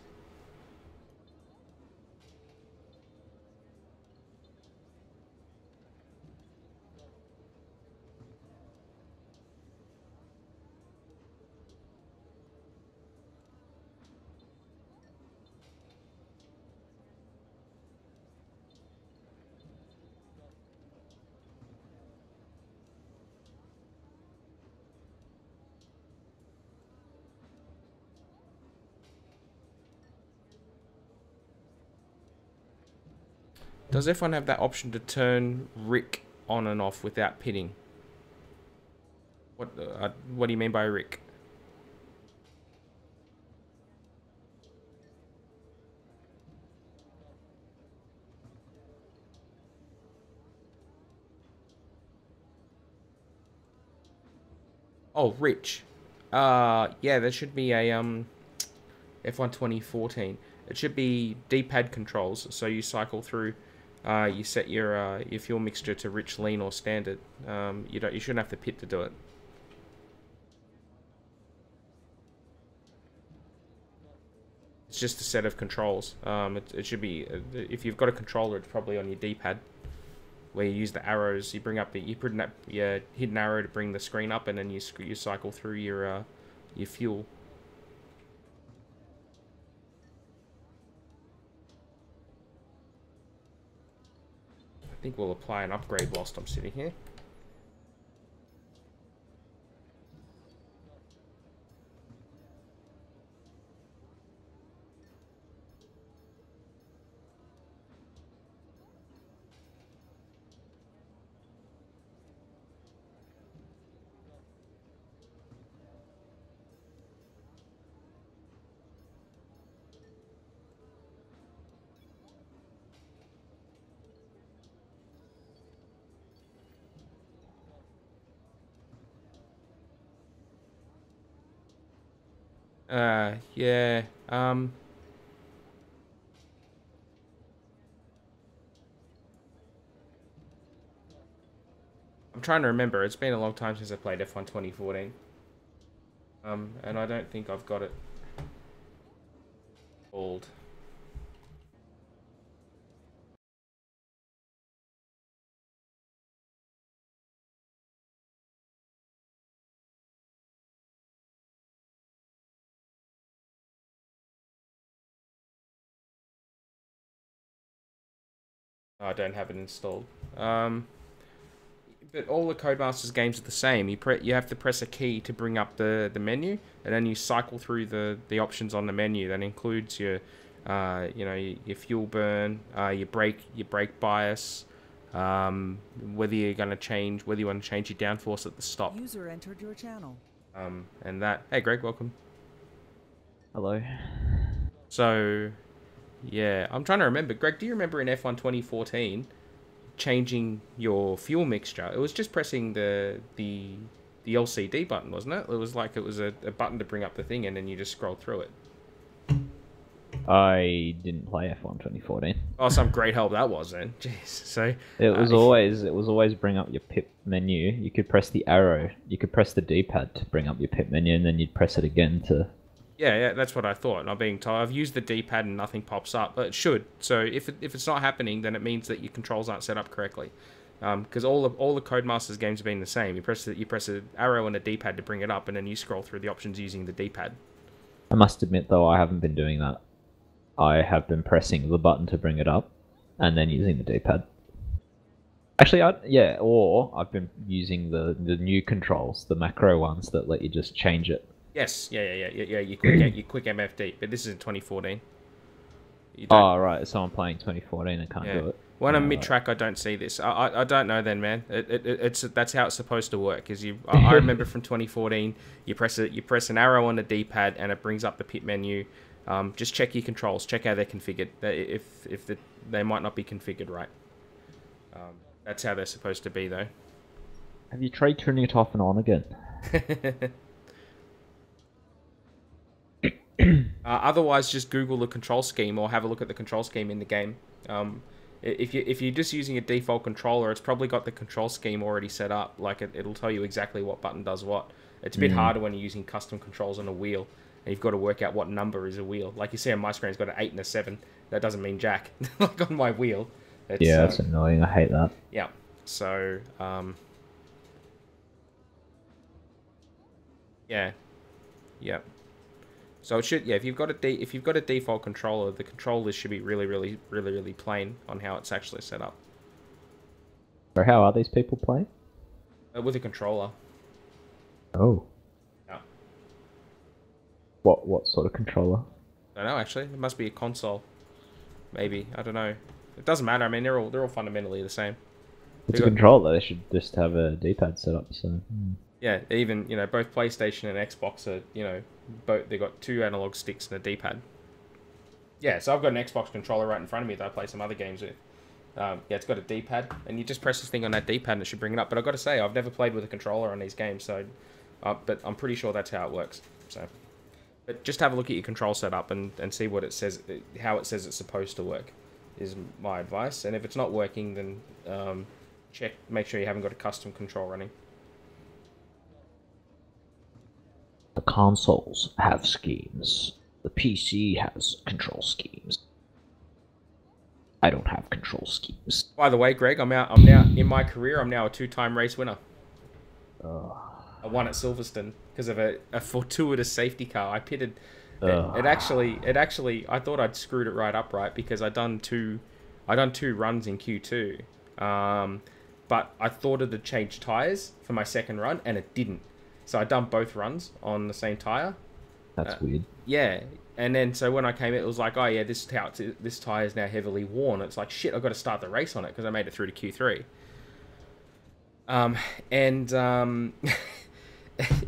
Does F1 have that option to turn Rick on and off without pitting? What do you mean by Rick? Oh, Rich. Yeah, there should be a F1 2014. It should be D-pad controls. So you cycle through. You set your fuel mixture to rich, lean, or standard. You shouldn't have to pit to do it. It's just a set of controls. It should be if you've got a controller, it's probably on your D-pad, where you use the arrows. You put your hidden arrow to bring the screen up, and then you cycle through your fuel. I think we'll apply an upgrade whilst I'm sitting here. Yeah, I'm trying to remember. It's been a long time since I played F1 2014. And I don't think I've got it called. I don't have it installed. But all the Codemasters games are the same. You have to press a key to bring up the menu, and then you cycle through the options on the menu. That includes your your fuel burn, your brake bias, whether you want to change your downforce at the stop. User entered your channel. And that. Hey, Greg, welcome. Hello. So, yeah, I'm trying to remember. Greg, do you remember in F1 2014 changing your fuel mixture? It was just pressing the LCD button, wasn't it? It was like it was a button to bring up the thing, and then you just scroll through it. I didn't play F1 2014. Oh, some great help that was then. Jeez. So it was always bring up your pit menu. You could press the arrow. You could press the D-pad to bring up your pit menu, and then you'd press it again to Yeah, that's what I thought. Not being told. I've used the D-pad and nothing pops up, but it should. So if it's not happening, then it means that your controls aren't set up correctly. Because all the Codemasters games have been the same. You press an arrow and a D-pad to bring it up, and then you scroll through the options using the D-pad. I must admit, though, I haven't been doing that. I have been pressing the button to bring it up, and then using the D-pad. Actually, or I've been using the new controls, the macro ones that let you just change it. Yes, yeah. You quick MFD, but this is in 2014. Oh, right. So I'm playing 2014 and can't do it. When I'm mid-track, I don't see this. I don't know then, man. That's how it's supposed to work. I remember from 2014, you press an arrow on the D-pad and it brings up the pit menu. Just check your controls, check how they're configured. They might not be configured right. That's how they're supposed to be, though. Have you tried turning it off and on again? Otherwise, just Google the control scheme or have a look at the control scheme in the game. If you're just using a default controller, it's probably got the control scheme already set up. Like it'll tell you exactly what button does what. It's a bit harder when you're using custom controls on a wheel, and you've got to work out what number is a wheel. Like you see on my screen, it's got an 8 and a 7. That doesn't mean jack. Like on my wheel. That's annoying. I hate that. Yeah. So yeah. So it should, if you've got a default controller, the controllers should be really plain on how it's actually set up. So how are these people playing? With a controller. Oh. Yeah. What sort of controller? I don't know actually. It must be a console. Maybe, I don't know. It doesn't matter. I mean, they're all fundamentally the same. It's a controller. They should just have a D-pad set up. So. Yeah, even both PlayStation and Xbox are both they got 2 analog sticks and a D-pad. Yeah, so I've got an Xbox controller right in front of me that I play some other games with. It's got a D-pad, and you just press this thing on that D-pad and it should bring it up. But I've got to say, I've never played with a controller on these games, so but I'm pretty sure that's how it works. So, but just have a look at your control setup and see what it says, how it says it's supposed to work, is my advice. And if it's not working, then make sure you haven't got a custom control running. The consoles have schemes. The PC has control schemes. I don't have control schemes. By the way, Greg, I'm now in my career. I'm now a 2-time race winner. I won at Silverstone because of a fortuitous safety car. I pitted. It actually. I thought I'd screwed it right because I done two runs in Q2. But I thought it'd change tires for my second run, and it didn't. So I done both runs on the same tire. That's weird. Yeah, and then so when I came in, it was like, oh yeah, this tire is now heavily worn. It's like shit. I've got to start the race on it because I made it through to Q3.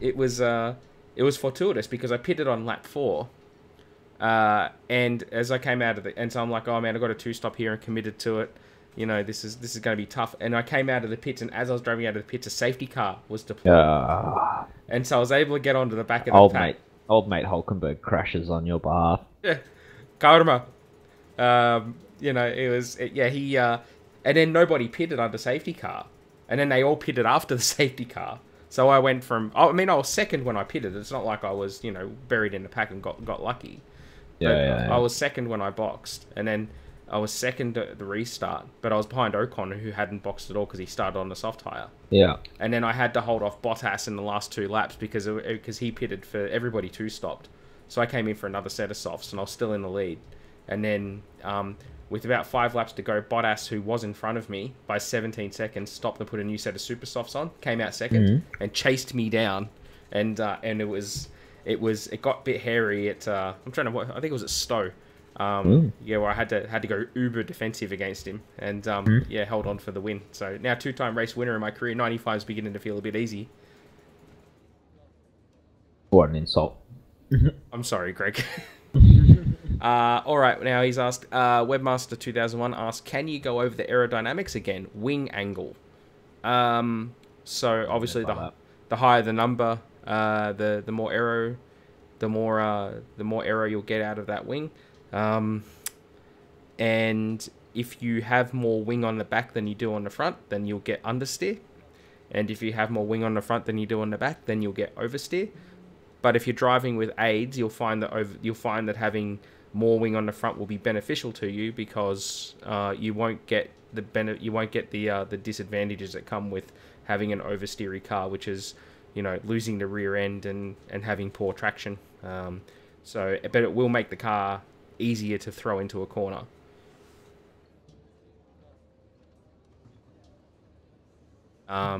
It was fortuitous because I pitted on lap 4. And as I came out of and so I'm like, oh man, I got a 2-stop here and committed to it. This is going to be tough. And I came out of the pits, and as I was driving out of the pits, a safety car was deployed. And so I was able to get onto the back of the pack. Old mate Hulkenberg crashes on your behalf. Yeah, karma. And then nobody pitted under safety car, and then they all pitted after the safety car. So I went from, I was second when I pitted. It's not like I was, buried in the pack and got lucky. I was second when I boxed, and then I was second at the restart, but I was behind Ocon, who hadn't boxed at all because he started on the soft tyre. Yeah. And then I had to hold off Bottas in the last 2 laps because he pitted for everybody 2-stopped. So I came in for another set of softs, and I was still in the lead. And then with about 5 laps to go, Bottas, who was in front of me by 17 seconds, stopped and put a new set of super softs on, came out second, and chased me down. And it got a bit hairy at I think it was at Stowe. Where I had to go uber defensive against him, and held on for the win. So now 2-time race winner in my career. 95 is beginning to feel a bit easy. What an insult. I'm sorry, Greg. All right, now he's asked, Webmaster 2001 asked, can you go over the aerodynamics again? Wing angle. So obviously the higher the number, the more aero, the more aero you'll get out of that wing. And if you have more wing on the back than you do on the front, then you'll get understeer. And if you have more wing on the front than you do on the back, then you'll get oversteer. But if you're driving with aids, you'll find that having more wing on the front will be beneficial to you, because you won't get the disadvantages that come with having an oversteery car, which is, you know, losing the rear end and having poor traction. But it will make the car easier to throw into a corner. But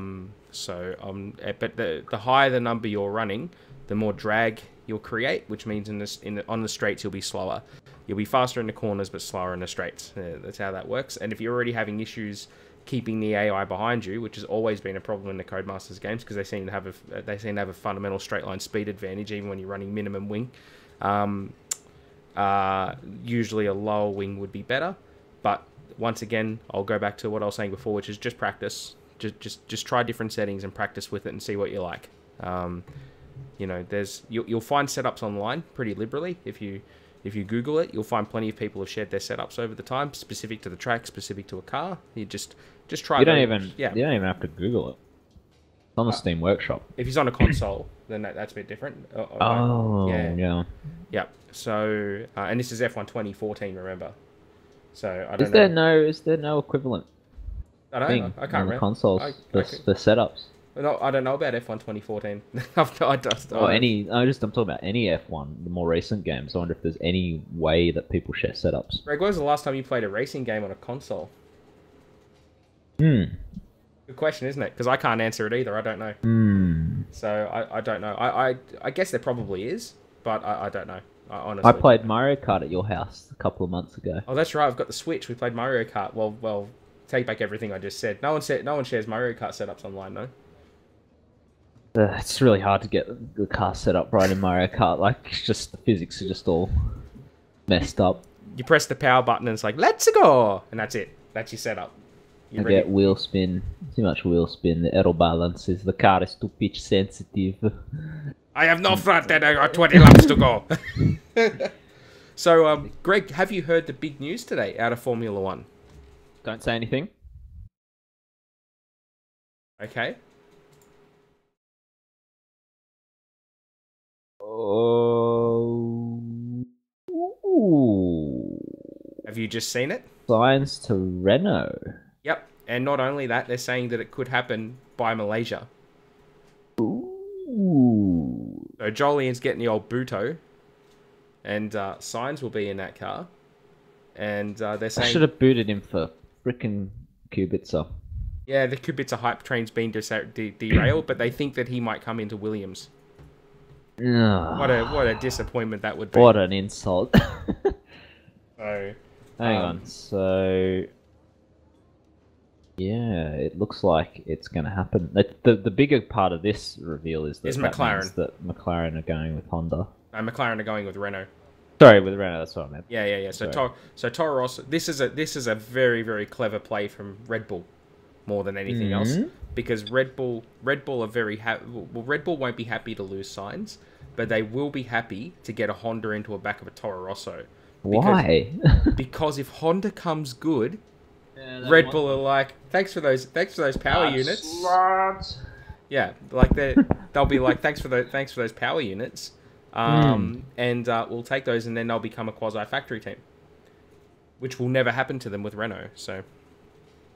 the higher the number you're running, the more drag you'll create, which means on the straights you'll be slower. You'll be faster in the corners but slower in the straights. That's how that works. And if you're already having issues keeping the AI behind you, which has always been a problem in the Codemasters games, because they seem to have a fundamental straight line speed advantage even when you're running minimum wing. Usually a lower wing would be better, but once again, I'll go back to what I was saying before, which is just practice. Just try different settings and practice with it and see what you like. You know, you'll find setups online pretty liberally. If you Google it, you'll find plenty of people have shared their setups over the time, specific to the track, specific to a car. You just try. You don't even have to Google it. It's on the Steam Workshop. If he's on a console, then that's a bit different. Yeah. So, and this is F1 2014, remember? So I don't know. Is there no equivalent? I don't know. I can't remember. Consoles for setups. No, I don't know about F1 2014. I'm talking about any F1, the more recent games. I wonder if there's any way that people share setups. Greg, when was the last time you played a racing game on a console? Good question, isn't it? Because I can't answer it either. I don't know. So I don't know. I guess there probably is, but I don't know. Honestly, I played Mario Kart at your house a couple of months ago. Oh, that's right. I've got the Switch. We played Mario Kart. Well, take back everything I just said. No one shares Mario Kart setups online, no. It's really hard to get the car set up right in Mario Kart. Like, it's just the physics are just all messed up. You press the power button and it's like, let's go, and that's it. That's your setup. You get wheel spin. Too much wheel spin. The aero balances. The car is too pitch sensitive. I have no front end. I got 20 laps to go. So, Greg, have you heard the big news today out of Formula One? Don't say anything. Okay. Have you just seen it? Signs to Renault. Yep. And not only that, they're saying that it could happen by Malaysia. Ooh. So Jolyon's getting the old Buto, and Signs will be in that car. And they're saying... I should have booted him for frickin' Kubica. Yeah, the Kubica hype train's been derailed, but they think that he might come into Williams. What a disappointment that would be. What an insult. So, hang on. So, yeah, it looks like it's going to happen. The bigger part of this reveal is that McLaren. That McLaren are going with Honda. McLaren are going with Renault. Sorry, with Renault. That's what I meant. Yeah. So Toro Rosso. This is a very, very clever play from Red Bull, more than anything else, because Red Bull are very Red Bull won't be happy to lose Signs, but they will be happy to get a Honda into a back of a Toro Rosso. Why? Because if Honda comes good, Red Bull are like, thanks for those power units. Yeah, like they'll be like, thanks for those power units, and we'll take those, and then they'll become a quasi factory team, which will never happen to them with Renault. So,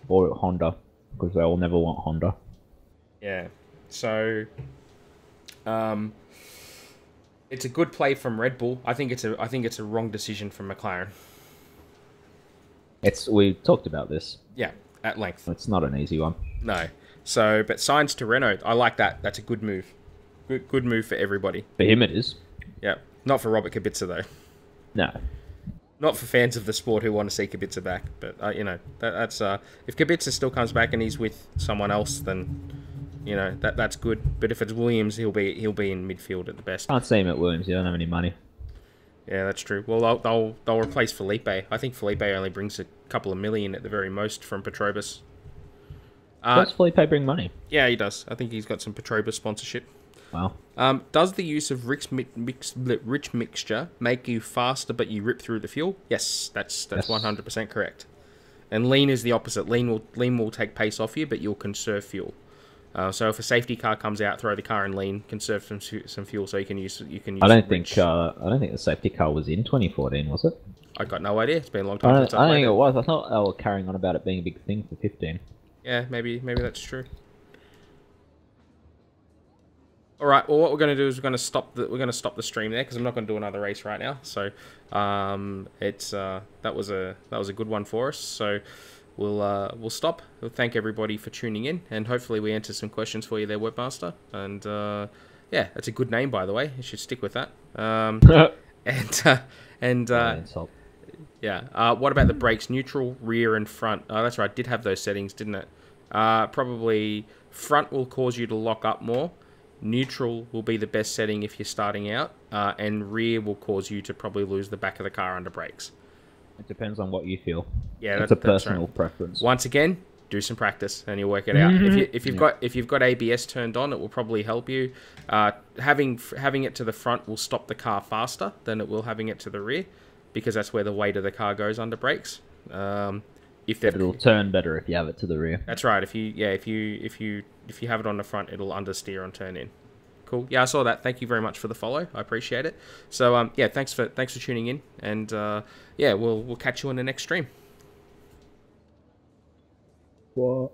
or Honda, because they will never want Honda. Yeah, so, it's a good play from Red Bull. I think it's a wrong decision from McLaren. We talked about this. Yeah, at length. It's not an easy one. No. So, but Signs to Renault, I like that. That's a good move. Good move for everybody. For him, it is. Yeah, not for Robert Kubica though. No. Not for fans of the sport who want to see Kubica back. But that's if Kubica still comes back and he's with someone else, then that's good. But if it's Williams, he'll be in midfield at the best. Can't see him at Williams. You don't have any money. Yeah, that's true. Well, they'll replace Felipe. I think Felipe only brings a couple of million at the very most from Petrobras. Does Felipe bring money? Yeah, he does. I think he's got some Petrobras sponsorship. Wow. Does the use of rich mixture make you faster but you rip through the fuel? Yes, that's 100% correct. And lean is the opposite. Lean will take pace off you, but you'll conserve fuel. So if a safety car comes out, throw the car in lean, conserve some fuel, so you can use. I don't think the safety car was in 2014, was it? I got no idea. It's been a long time I since don't I played think it. it was. I thought they were carrying on about it being a big thing for 15. Yeah, maybe that's true. All right. Well, what we're going to do is we're going to stop the stream there because I'm not going to do another race right now. So that was a good one for us. So we'll stop. We'll thank everybody for tuning in, and hopefully we answer some questions for you there, Webmaster. And yeah, that's a good name, by the way. You should stick with that. Yeah. What about the brakes? Neutral, rear, and front. Oh, that's right. I did have those settings, didn't it? Probably front will cause you to lock up more. Neutral will be the best setting if you're starting out, and rear will cause you to probably lose the back of the car under brakes. It depends on what you feel. Yeah, that's a personal preference. Once again, do some practice and you'll work it out. If you've got ABS turned on, it will probably help you. Having it to the front will stop the car faster than it will having it to the rear, because that's where the weight of the car goes under brakes. It'll turn better if you have it to the rear. That's right. If you have it on the front, it'll understeer and turn in. Cool. Yeah, I saw that. Thank you very much for the follow. I appreciate it. So yeah, thanks for tuning in, and yeah, we'll catch you on the next stream. What?